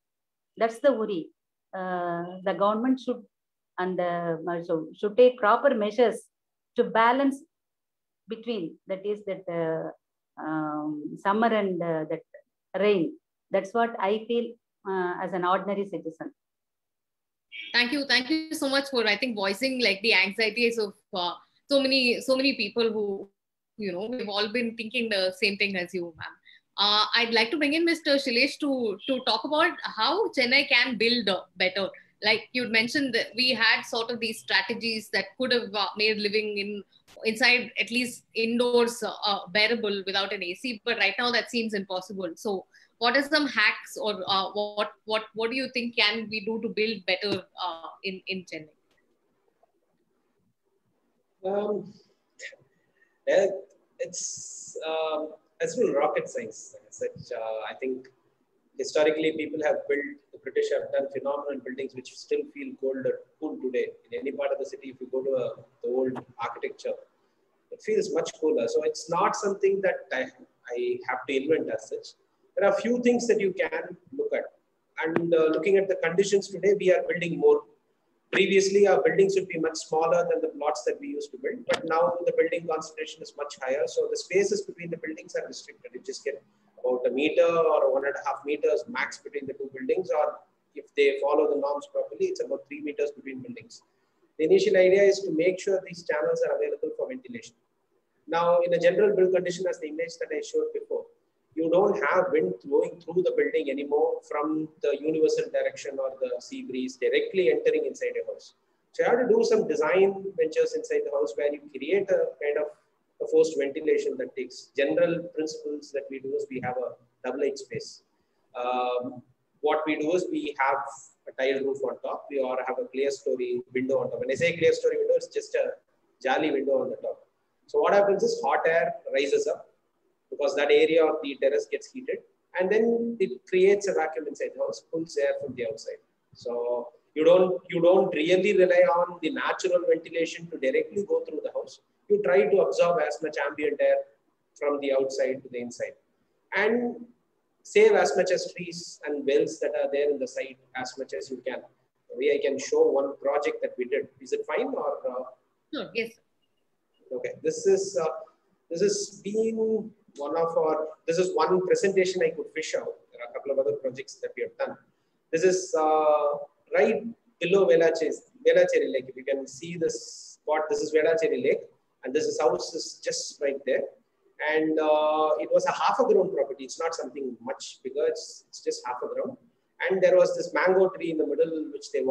That's the worry. The government should should take proper measures to balance between that is that summer and that rain. That's what I feel as an ordinary citizen. Thank you so much for, I think, voicing like the anxieties of so many people who, we've all been thinking the same thing as you, ma'am. I'd like to bring in Mr. Shilesh to talk about how Chennai can build better. Like you'd mentioned that we had sort of these strategies that could have made living inside, at least indoors, bearable without an AC. But right now that seems impossible. So what are some hacks, or what do you think can we do to build better in Chennai? It's really rocket science. I think historically people have built, the British have done phenomenal buildings which still feel cool today. In any part of the city, if you go to the old architecture, it feels much cooler. So it's not something that I have to invent as such. There are a few things that you can look at. And looking at the conditions today, we are building more. Previously, our buildings would be much smaller than the plots that we used to build, but now the building concentration is much higher. So the spaces between the buildings are restricted. You just get about 1 meter or 1.5 meters max between the two buildings, or if they follow the norms properly, it's about 3 meters between buildings. The initial idea is to make sure these channels are available for ventilation. Now, in a general build condition, as the image that I showed before, you don't have wind flowing through the building anymore from the universal direction or the sea breeze directly entering inside a house. So you have to do some design ventures inside the house where you create a kind of a forced ventilation that takes. General principles that we do is we have a double height space. What we do is we have a tile roof on top. We or have a clear story window on top. When I say clear story window, it's just a jali window on the top. So what happens is hot air rises up, because that area of the terrace gets heated, and then it creates a vacuum inside the house, pulls air from the outside. So you don't really rely on the natural ventilation to directly go through the house. You try to absorb as much ambient air from the outside to the inside, and save as much as trees and wells that are there in the site as much as you can. Maybe I can show one project that we did. Is it fine or? Sure. Yes. Okay. This is been one of our. This is one presentation I could fish out. There are a couple of other projects that we have done. This is right below Velacheri Lake. If you can see this spot, this is Velacheri Lake, and this house is just right there. And it was a half a ground property. It's not something much bigger. It's just half a ground. And there was this mango tree in the middle, which the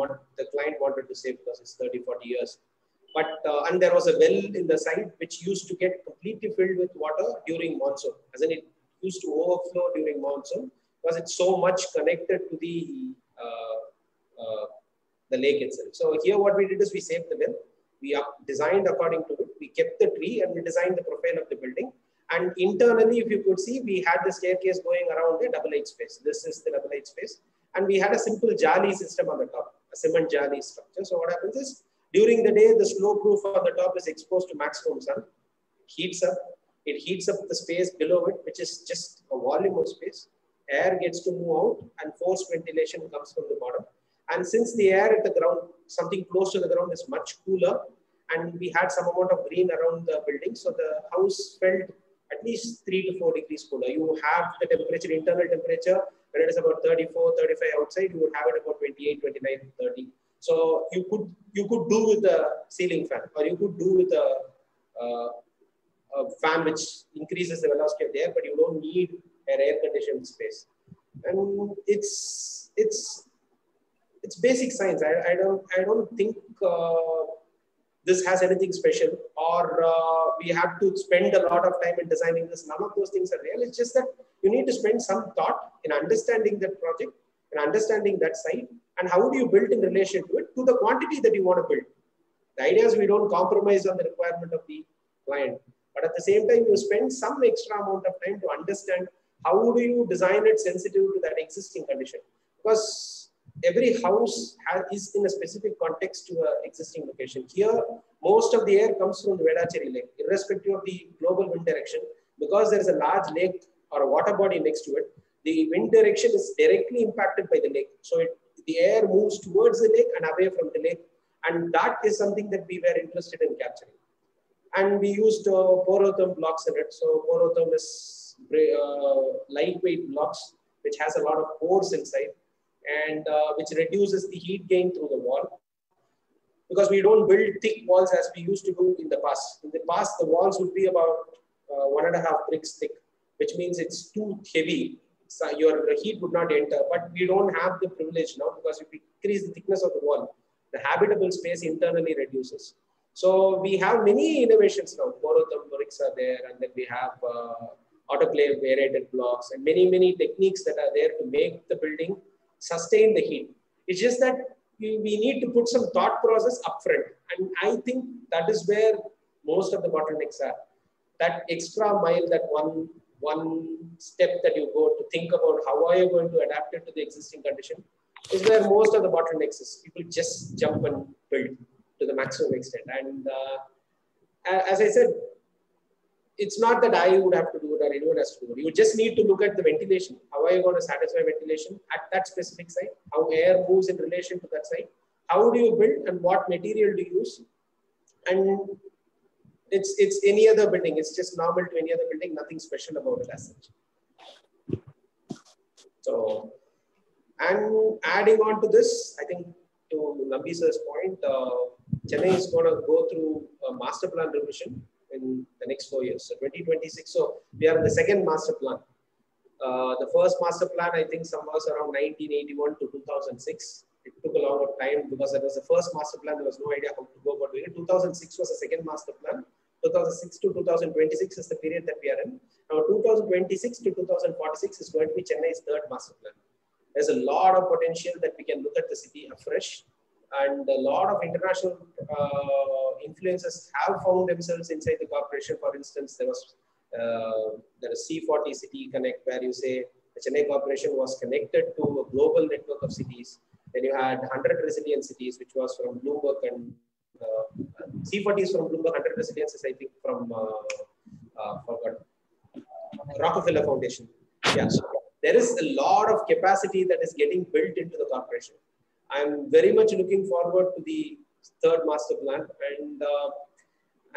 client wanted to save because it's 30, 40 years. But, and there was a well in the side, which used to get completely filled with water during monsoon. As in, it used to overflow during monsoon because it's so much connected to the lake itself. So here what we did is we saved the well. We designed according to it. We kept the tree and we designed the profile of the building. And internally, if you could see, we had the staircase going around a double height space. This is the double height space. And we had a simple jali system on the top, a cement jali structure. So what happens is, during the day, the slope roof on the top is exposed to maximum sun. Heats up. It heats up the space below it, which is just a volume of space. Air gets to move out and forced ventilation comes from the bottom. And since the air at the ground, something close to the ground is much cooler, and we had some amount of green around the building, so the house felt at at least 3 to 4 degrees cooler. You have the temperature, internal temperature, when it is about 34, 35 outside, you would have it about 28, 29, 30. So you could do with a ceiling fan, or you could do with a fan which increases the velocity of the air, but you don't need an air-conditioned space. And it's basic science. I don't think this has anything special, or we have to spend a lot of time in designing this. None of those things are real. It's just that you need to spend some thought in understanding that project and understanding that site, and how do you build in relation to it, to the quantity that you want to build. The idea is we don't compromise on the requirement of the client, but at the same time, you spend some extra amount of time to understand how do you design it sensitive to that existing condition. Because every house is in a specific context to an existing location. Here, most of the air comes from the Vedacheri Lake, irrespective of the global wind direction. Because there is a large lake or a water body next to it, the wind direction is directly impacted by the lake. So the air moves towards the lake and away from the lake. And that is something that we were interested in capturing. And we used porotherm blocks in it. So porotherm is lightweight blocks, which has a lot of pores inside, and which reduces the heat gain through the wall. Because we don't build thick walls as we used to do in the past. In the past, the walls would be about 1.5 bricks thick, which means it's too heavy. So your heat would not enter, but we don't have the privilege now, because if we increase the thickness of the wall, the habitable space internally reduces. So we have many innovations now. Porotherm bricks are there, and then we have autoclave aerated blocks, and many techniques that are there to make the building sustain the heat. It's just that we need to put some thought process upfront, and I think that is where most of the bottlenecks are. That extra mile, that one step that you go to think about how are you going to adapt it to the existing condition, is where most of the bottlenecks is. People just jump and build to the maximum extent. And as I said, it's not that I would have to do it or anyone has to do it. You just need to look at the ventilation. How are you going to satisfy ventilation at that specific site? How air moves in relation to that site? How do you build, and what material do you use? And it's any other building. It's just normal to any other building. Nothing special about it as such. So, and adding on to this, I think to Nambisar's point, Chennai is going to go through a master plan revision in the next 4 years. So 2026. So we are in the second master plan. The first master plan, I think, was around 1981 to 2006. It took a longer time because it was the first master plan. There was no idea how to go about doing it. 2006 was the second master plan. 2006 to 2026 is the period that we are in. Now 2026 to 2046 is going to be Chennai's third master plan. There's a lot of potential that we can look at the city afresh, and a lot of international influences have found themselves inside the corporation. For instance, there was C40 City Connect, where you say the Chennai Corporation was connected to a global network of cities. Then you had 100 resilient cities, which was from Bloomberg, and C40 is from Bloomberg. 100 resilience is, I think, from Rockefeller Foundation. Yeah, so there is a lot of capacity that is getting built into the corporation. I'm very much looking forward to the third master plan, and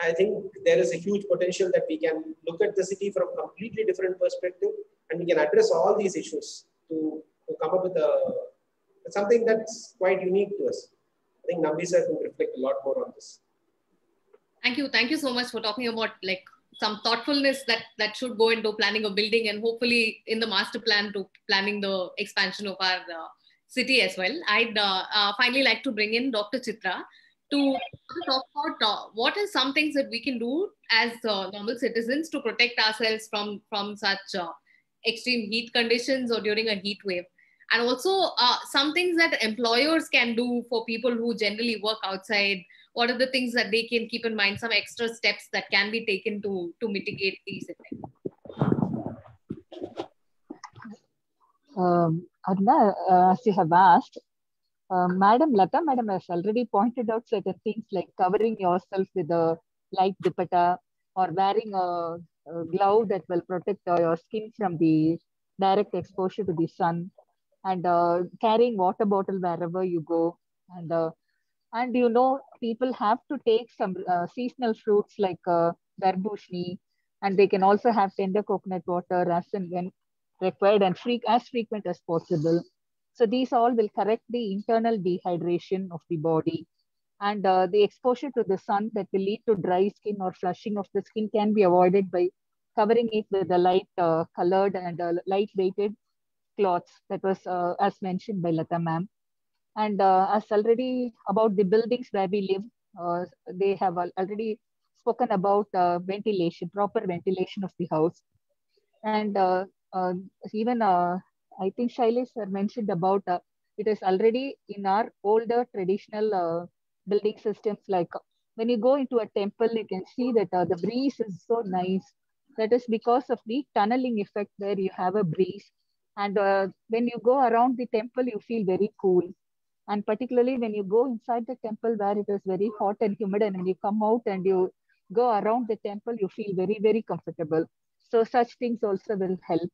I think there is a huge potential that we can look at the city from a completely different perspective, and we can address all these issues to come up with something that's quite unique to us. I think Nambisar can reflect a lot more on this. Thank you so much for talking about some thoughtfulness that should go into planning a building, and hopefully in the master plan to planning the expansion of our city as well. I'd finally like to bring in Dr. Chitra to talk about what are some things that we can do as normal citizens to protect ourselves from such extreme heat conditions or during a heat wave. And also some things that employers can do for people who generally work outside. What are the things that they can keep in mind, some extra steps that can be taken to mitigate these effects? Aruna, as you have asked, Madam Lata has already pointed out certain things like covering yourself with a light dupatta, or wearing a glove that will protect your skin from the direct exposure to the sun, and carrying water bottle wherever you go. And people have to take some seasonal fruits like garbushni And they can also have tender coconut water as and when required and as frequent as possible. So these all will correct the internal dehydration of the body. And the exposure to the sun that will lead to dry skin or flushing of the skin can be avoided by covering it with a light colored and light weighted cloths. That was as mentioned by Lata ma'am. And as already about the buildings where we live, they have already spoken about ventilation, proper ventilation of the house. And even I think Shailesh sir mentioned about it is already in our older traditional building systems. Like when you go into a temple, you can see that the breeze is so nice. That is because of the tunneling effect where you have a breeze. And when you go around the temple, you feel very cool. And particularly when you go inside the temple where it is very hot and humid, and when you come out and you go around the temple, you feel very, very comfortable. So such things also will help.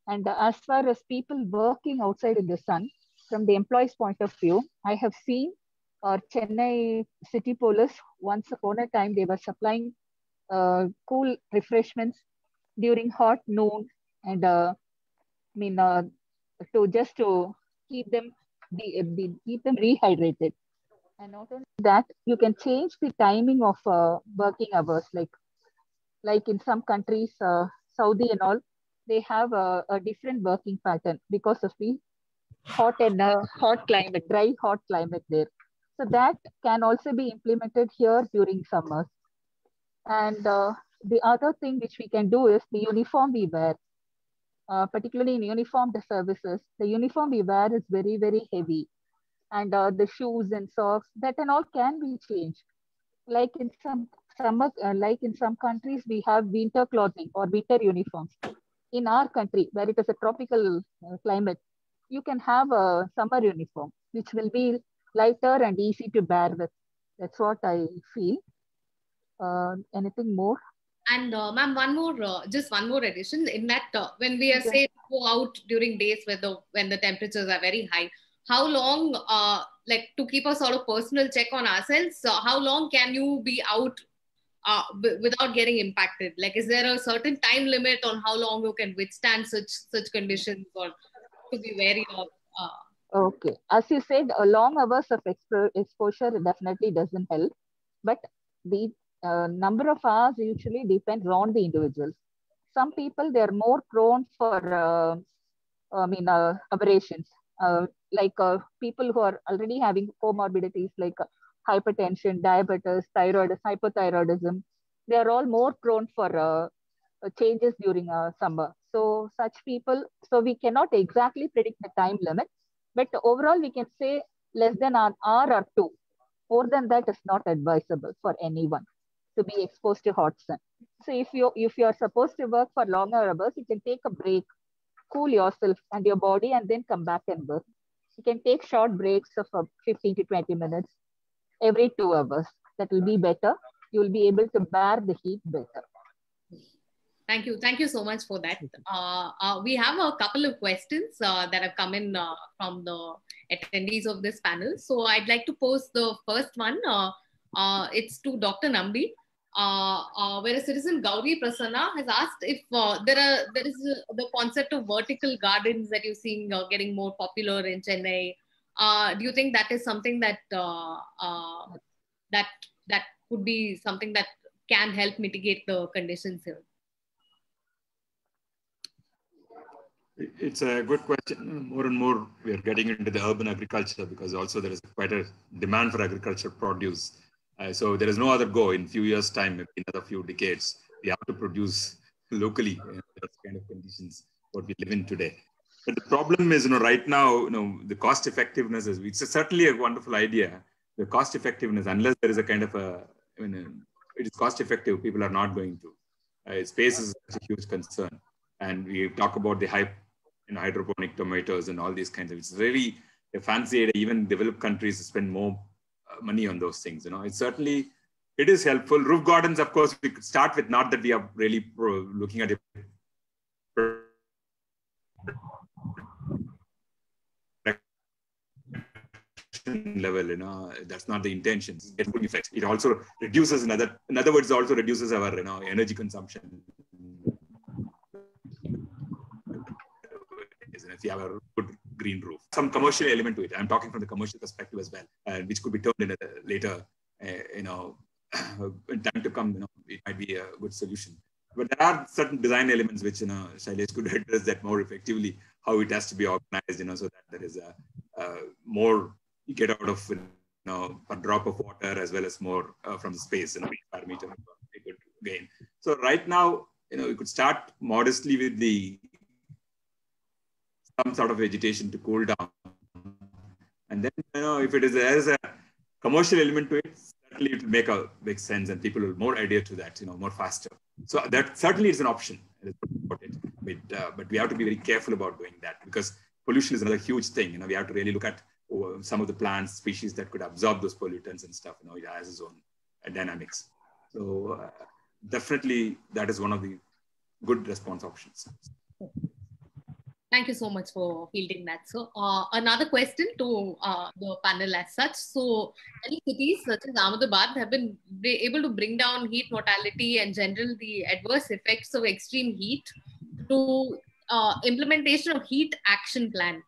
And as far as people working outside in the sun, from the employee's point of view, I have seen Chennai City Police, once upon a time, they were supplying cool refreshments during hot noon. And to keep them keep them rehydrated. And not only that, you can change the timing of working hours. Like in some countries, Saudi and all, they have a different working pattern because of the hot and hot climate, dry hot climate there. So that can also be implemented here during summers. And the other thing which we can do is the uniform we wear. Particularly in uniformed services, the uniform we wear is very, very heavy. And the shoes and socks, that and all can be changed. Like in some countries, we have winter clothing or winter uniforms. In our country, where it is a tropical climate, you can have a summer uniform, which will be lighter and easy to bear with. That's what I feel. Anything more? And ma'am, just one more addition in that when we are say go out during days when the temperatures are very high, how long, like to keep a sort of personal check on ourselves, how long can you be out without getting impacted? Like, is there a certain time limit on how long you can withstand such conditions, or to be wary of? Okay, as you said, long hours of exposure definitely doesn't help, but the number of hours usually depends on the individuals. Some people, they're more prone for aberrations, like people who are already having comorbidities like hypertension, diabetes, thyroid, hypothyroidism. They are all more prone for changes during summer. So such people, so we cannot exactly predict the time limit, but overall we can say less than an hour or two. More than that is not advisable for anyone to be exposed to hot sun. So if you are supposed to work for longer hours, you can take a break, cool yourself and your body, and then come back and work. You can take short breaks of 15 to 20 minutes every 2 hours. That will be better. You will be able to bear the heat better. Thank you. Thank you so much for that. We have a couple of questions that have come in from the attendees of this panel. So I'd like to pose the first one. It's to Dr. Nambi, where a citizen Gauri Prasanna has asked if there is the concept of vertical gardens that you're seeing getting more popular in Chennai. Do you think that is something that that could be something that can help mitigate the conditions here? It's a good question. More and more we are getting into the urban agriculture because also there is quite a demand for agricultural produce. So there is no other go. In a few years' time, maybe another few decades, we have to produce locally in those kind of conditions what we live in today. But the problem is, right now, the cost effectiveness it's certainly a wonderful idea. The cost effectiveness, unless there is a kind of it is cost effective, people are not going to. Space is such a huge concern. And we talk about the hydroponic tomatoes and all these kinds of, it's really a fancy idea. Even developed countries spend more money on those things. It is helpful. Roof gardens, of course, we could start with, not that we are really looking at it level, that's not the intention. It also reduces, in other words, also reduces our energy consumption if you have a good green roof. Some commercial element to it. I'm talking from the commercial perspective as well, which could be turned in a later, in time to come, it might be a good solution. But there are certain design elements which, Shailesh could address that more effectively, how it has to be organized, so that there is a more you get out of, per drop of water as well as more from the space, per meter, a good gain. So right now, you could start modestly with some sort of vegetation to cool down. And then, if there is a commercial element to it, certainly it will make sense and people will more adhere to that, more faster. So that certainly is an option. But we have to be very careful about doing that because pollution is another huge thing. We have to really look at some of the plants, species that could absorb those pollutants and stuff, it has its own dynamics. So definitely that is one of the good response options. Thank you so much for fielding that. So another question to the panel as such. So many cities such as Ahmedabad have been able to bring down heat mortality and general the adverse effects of extreme heat to implementation of heat action plan.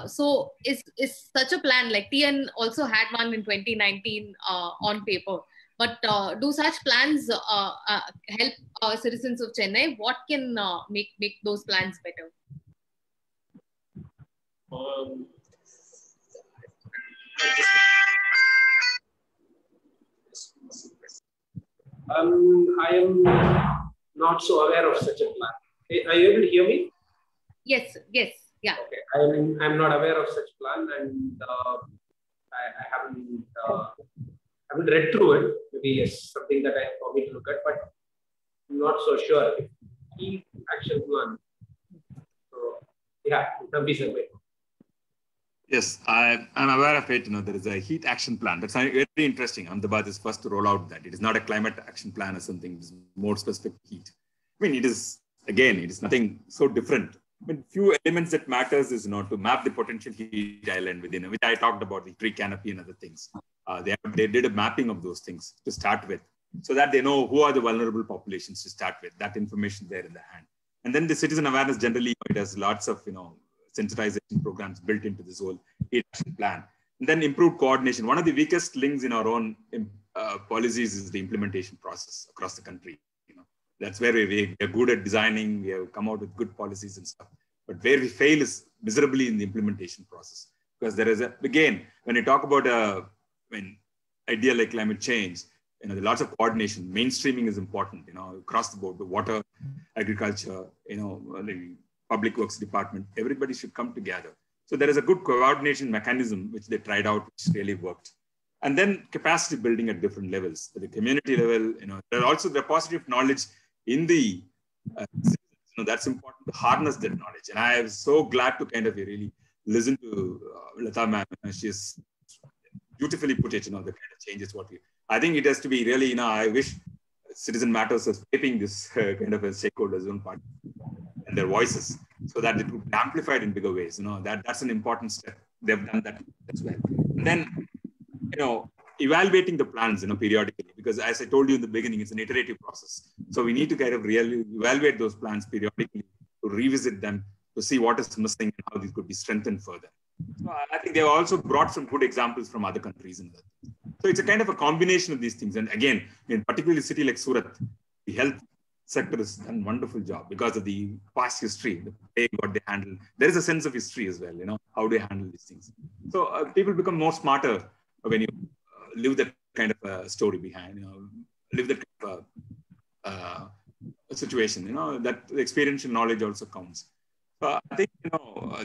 So is such a plan, like TN also had one in 2019 on paper, but do such plans help citizens of Chennai? What can make those plans better? I am not so aware of such a plan. Are you able to hear me? Yes, yeah. Okay, I'm not aware of such plan, and I haven't read through it. Maybe it's something that I for me to look at, but I'm not so sure. Heat action plan. So yeah, please elaborate. Yes, I'm aware of it. There is a heat action plan. That's very interesting. Ahmedabad is first to roll out that. It is not a climate action plan or something. It's more specific to heat. It is nothing so different. Few elements that matters is, to map the potential heat island within, which I talked about, the tree canopy and other things. They did a mapping of those things to start with, so that they know who are the vulnerable populations to start with. That information there in the hand. And then the citizen awareness generally, it has lots of, sensitization programs built into this whole heat action plan. And then improved coordination. One of the weakest links in our own policies is the implementation process across the country. That's where we are good at designing. We have come out with good policies and stuff. But where we fail is miserably in the implementation process. Because there is again, when you talk about an idea like climate change, there's lots of coordination. Mainstreaming is important, across the board, the water, agriculture, the public works department, everybody should come together. So there is a good coordination mechanism, which they tried out, which really worked. And then capacity building at different levels. At the community level, there are also the positive knowledge in the that's important to harness that knowledge. And I am so glad to kind of really listen to Lata ma'am. She has beautifully put it, the kind of changes I think it has to be really, I wish Citizen Matters was shaping this kind of a stakeholders own part and their voices so that it would be amplified in bigger ways. That's an important step. They've done that as well. And then, evaluating the plans, periodically, because as I told you in the beginning, it's an iterative process. So we need to kind of really evaluate those plans periodically to revisit them to see what is missing and how these could be strengthened further. So I think they also brought some good examples from other countries. So it's a kind of a combination of these things. And again, in particularly a city like Surat, the health sector has done a wonderful job because of the past history, the way what they handle. There is a sense of history as well, how they handle these things. So people become more smarter when you live that kind of a story behind, live that kind of a situation, that experiential knowledge also counts. So I think,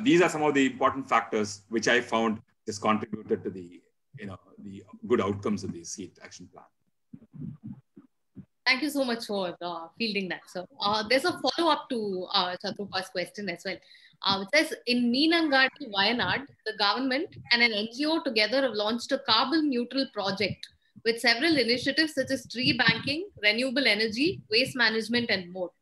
these are some of the important factors which I found has contributed to the, the good outcomes of the heat action plan. Thank you so much for fielding that, sir. There's a follow-up to Chatrupa's question as well. It says, in Meenangadi, Wayanad, the government and an NGO together have launched a carbon neutral project with several initiatives such as tree banking, renewable energy, waste management, and more.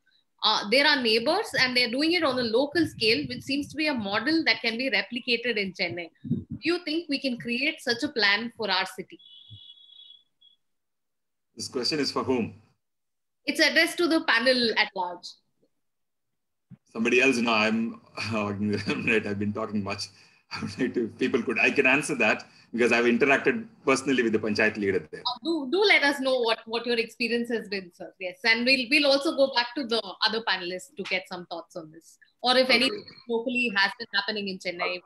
There are neighbors and they're doing it on a local scale, which seems to be a model that can be replicated in Chennai. Do you think we can create such a plan for our city? This question is for whom? It's addressed to the panel at large. somebody else, I'm right, I've been talking much. I would like to, people could, I can answer that because I've interacted personally with the panchayat leader there. Do let us know what your experience has been, sir. Yes, and we'll also go back to the other panelists to get some thoughts on this, or if anything locally has been happening in Chennai.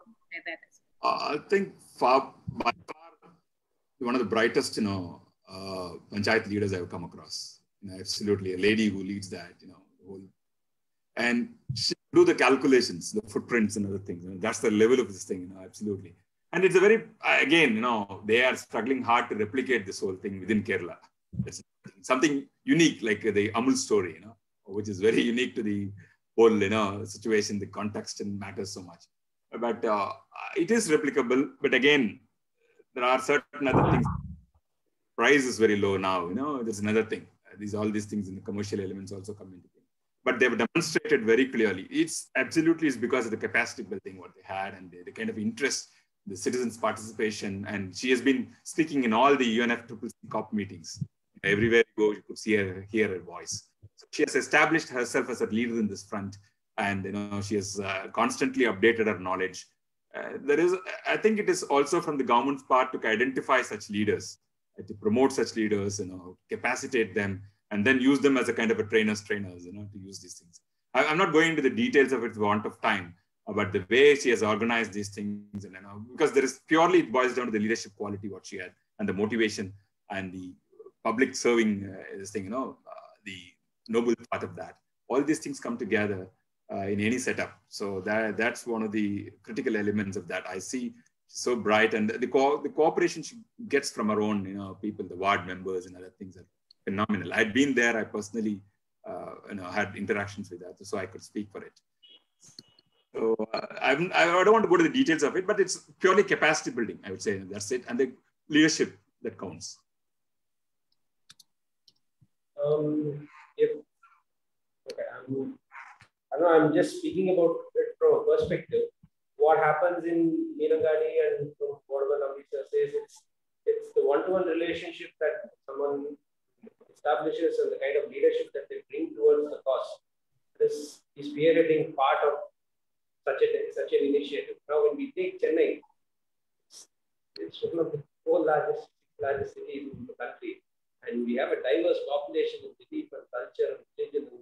I think by far one of the brightest, panchayat leaders I've come across. Absolutely, a lady who leads that, and she do the calculations, the footprints and other things. That's the level of this thing, absolutely. And it's a very, again, they are struggling hard to replicate this whole thing within Kerala. It's something unique, like the Amul story, which is very unique to the whole, situation, the context, and matters so much. But it is replicable. But again, there are certain other things. Price is very low now. There's another thing. All these things in the commercial elements also come into play. But they've demonstrated very clearly. It's absolutely is because of the capacity building what they had and the kind of interest, the citizens' participation. And she has been speaking in all the UNFCCC COP meetings. Everywhere you go, you could see her, hear her voice. So she has established herself as a leader in this front. And she has constantly updated her knowledge. I think it is also from the government's part to identify such leaders, to promote such leaders, capacitate them, and then use them as a kind of a trainers, to use these things. I'm not going into the details of it for want of time, but the way she has organized these things, and because there is purely, it boils down to the leadership quality, what she had, and the motivation and the public serving this thing, the noble part of that. All these things come together in any setup. So that's one of the critical elements of that. I see so bright, and the cooperation she gets from her own, people, the ward members and other things are phenomenal. I'd been there. I personally, had interactions with that, so I could speak for it. So I don't want to go to the details of it, but it's purely capacity building, I would say. That's it, and the leadership that counts. I'm just speaking about it from a perspective. What happens in Meenakadi and from whatever Nambisa says, it's the one-to-one relationship that someone establishes and the kind of leadership that they bring towards the cause. This is spearheading part of such an initiative. Now, when we take Chennai, it's one of the four largest cities in the country, and we have a diverse population of belief and culture and religion and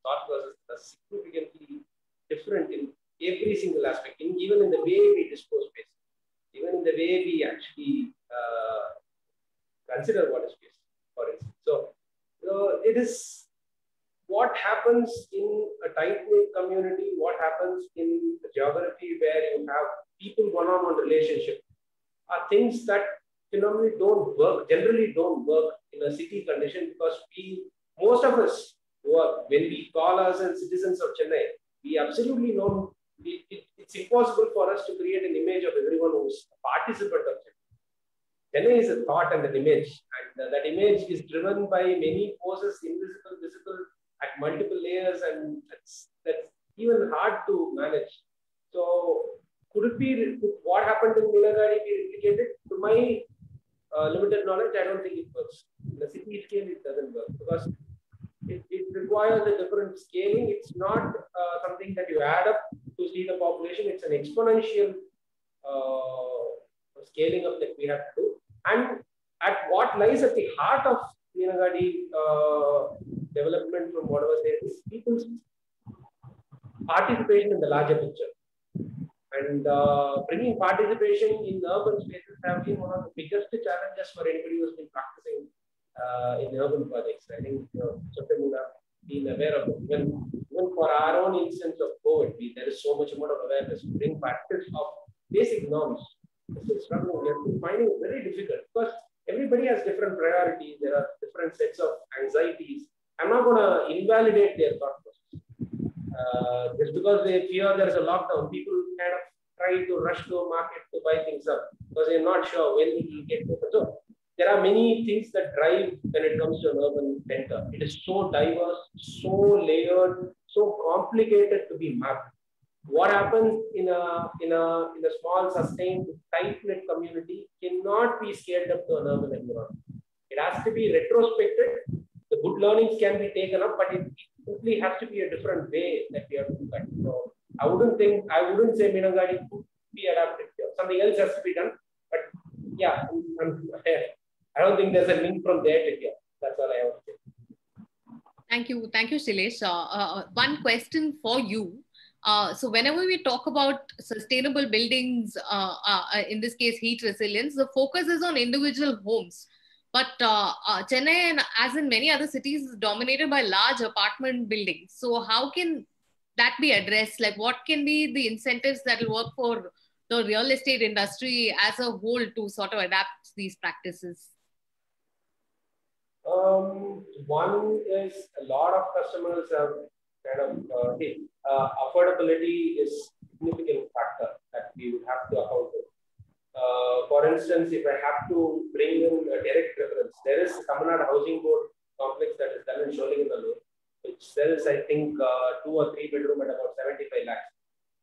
thought process that are significantly different in every single aspect, even in the way we dispose space, even in the way we actually consider what is space, for instance. So it is what happens in a tight-knit community, what happens in a geography where you have people one-on-one relationship are things that generally don't work in a city condition, because most of us, when we call ourselves citizens of Chennai, we absolutely know it's impossible for us to create an image of everyone who's a participant of Chennai. Chennai is a thought and an image, and that image is driven by many forces, invisible, visible, at multiple layers, and that's even hard to manage. So could it be what happened in Meenakadi be replicated? To my limited knowledge, I don't think it works. In the city scale, it doesn't work because it requires a different scaling. It's not something that you add up to see the population. It's an exponential scaling up that we have to do. And at what lies at the heart of Meenakadi development, from whatever says, people's participation in the larger picture. And bringing participation in urban spaces have been one of the biggest challenges for anybody who's been practicing in urban projects. I think Satya would have been aware of it. Even for our own instance of COVID, there is so much amount of awareness to bring practice of basic norms. It's struggling. We are finding it very difficult because everybody has different priorities. There are different sets of anxieties. I'm not going to invalidate their thought process. Just because they fear there is a lockdown, people kind of try to rush to a market to buy things up because they're not sure when it will get open. So there are many things that drive when it comes to an urban center. It is so diverse, so layered, so complicated to be mapped. What happens in a small, sustained, tight-knit community cannot be scaled up to an urban environment. It has to be retrospected. The good learnings can be taken up, but it simply has to be a different way that we have to look at. So I wouldn't say Meenakshi could be adapted here. Something else has to be done. But yeah, I don't think there's a link from there to here. That's all I have to say. Thank you, Shilesh. One question for you. So whenever we talk about sustainable buildings, in this case, heat resilience, the focus is on individual homes. But Chennai, as in many other cities, is dominated by large apartment buildings. So how can that be addressed? Like, what can be the incentives that will work for the real estate industry as a whole to sort of adapt these practices? One is a lot of customers have kind of affordability is a significant factor that we would have to account for. For instance, if I have to bring in a direct reference, there is Tamil Nadu Housing Board complex that is done in Sholinganallur, which sells, I think, 2 or 3 bedroom at about 75 lakhs.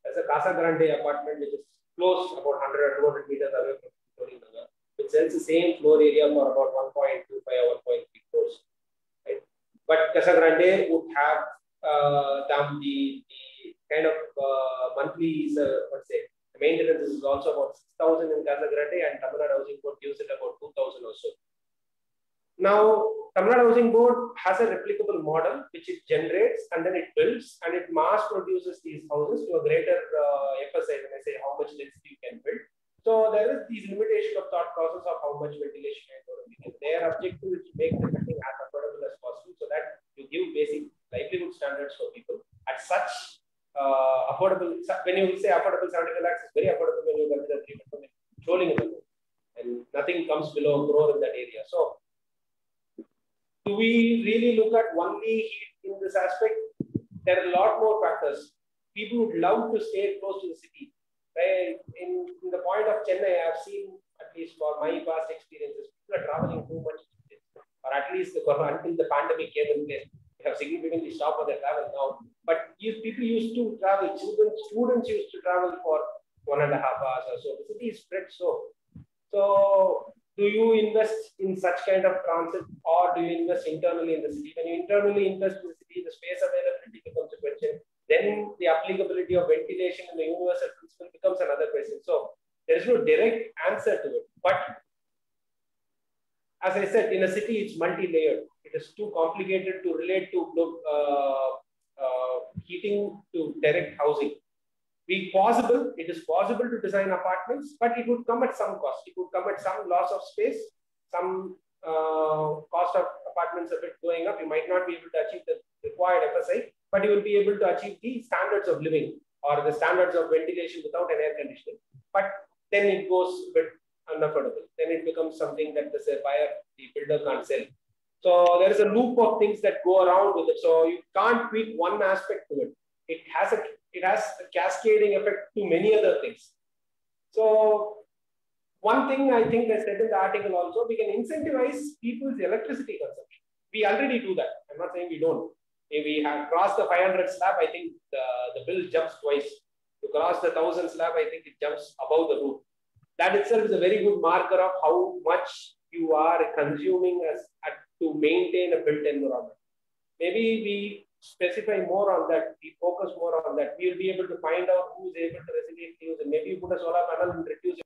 There's a Casa Grande apartment which is close, about 100 or 200 meters away from Sholinganallur, which sells the same floor area for about 1.25 or 1.3 crores. Right? But Casa Grande would have the kind of monthly, let's say, the maintenance is also about 6,000 in Casa Grande, and Tamil Nadu Housing Board gives it about 2,000 or so. Now, Tamil Nadu Housing Board has a replicable model which it generates and then it builds and it mass produces these houses to a greater FSI, when I say how much density you can build. So there is these limitation of thought process of how much ventilation you're going to begin. Their objective is to make the building as affordable as possible so that you give basic livelihood standards for people at such affordable. When you say affordable, 75 lakhs is very affordable when you consider 3 bedroom in Sholinganallur, and nothing comes below a crore in that area. So do we really look at only heat in this aspect? There are a lot more factors. People would love to stay close to the city. Right? In the point of Chennai, I have seen, at least for my past experiences, people are traveling too much, or at least until the pandemic came in place, they have significantly stopped their travel now. But people used to travel, students used to travel for 1.5 hours or so. The city is spread so. Do you invest in such kind of transit, or do you invest internally in the city? When you internally invest in the city, the space availability becomes a question. Then the applicability of ventilation in the universal principle becomes another question. So there is no direct answer to it. But as I said, in a city, it's multi-layered. It is too complicated to relate to heating to direct housing. It is possible to design apartments, but it would come at some cost. It would come at some loss of space, some cost of apartments a bit going up. You might not be able to achieve the required FSI, but you will be able to achieve the standards of living or the standards of ventilation without an air conditioning. But then it goes a bit unaffordable. Then it becomes something that the builder can't sell. So there is a loop of things that go around with it. So you can't tweak one aspect to it. It has a cascading effect to many other things. So one thing I think I said in the article also, we can incentivize people's electricity consumption. We already do that. I'm not saying we don't. If we have crossed the 500 slab, I think the bill jumps twice. To cross the 1,000 slab, I think it jumps above the roof. That itself is a very good marker of how much you are consuming to maintain a built environment. Maybe we specify more on that, we focus more on that. We will be able to find out who is able to resiliently use it. Maybe you put a solar panel and reduce it.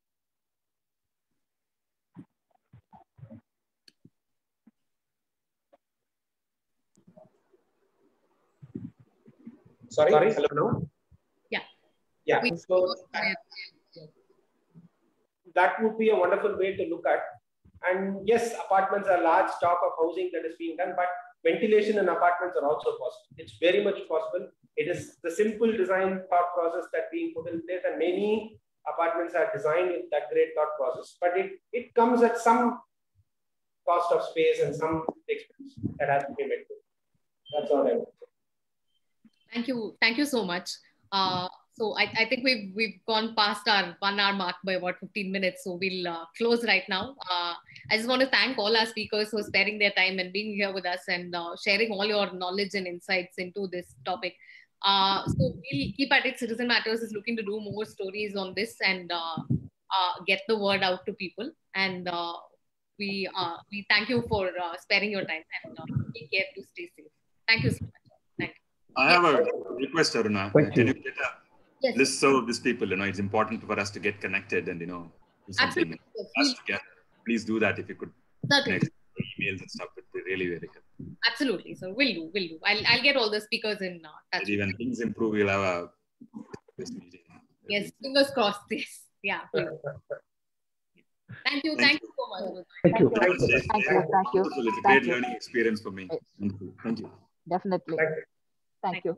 Sorry? Hello? Yeah. Yeah. So that would be a wonderful way to look at. And yes, apartments are large stock of housing that is being done, but ventilation in apartments are also possible. It's very much possible. It is the simple design thought process that being put in place, and many apartments are designed with that great thought process. But it comes at some cost of space and some expense that has to be made. That's all I would say. Thank you so much. So I think we've gone past our 1 hour mark by about 15 minutes. So we'll close right now. I just want to thank all our speakers for sparing their time and being here with us and sharing all your knowledge and insights into this topic. So we'll keep at it. Citizen Matters is looking to do more stories on this and get the word out to people. And we thank you for sparing your time, and take care to stay safe. Thank you so much. Thank you. I have a request, Aruna. Can you get a list of these people? It's important for us to get connected and, do something us together. Please do that if you could. Connect emails and stuff. It would be really, really helpful. Absolutely. So we'll do. I'll get all the speakers in touch. When things improve, we'll have this meeting. Yes, fingers crossed. Yes. Yeah. Thank you. Thank you so much. Thank you. Thank you. It's a great learning experience for me. Yes. Thank you. Definitely. Thank you.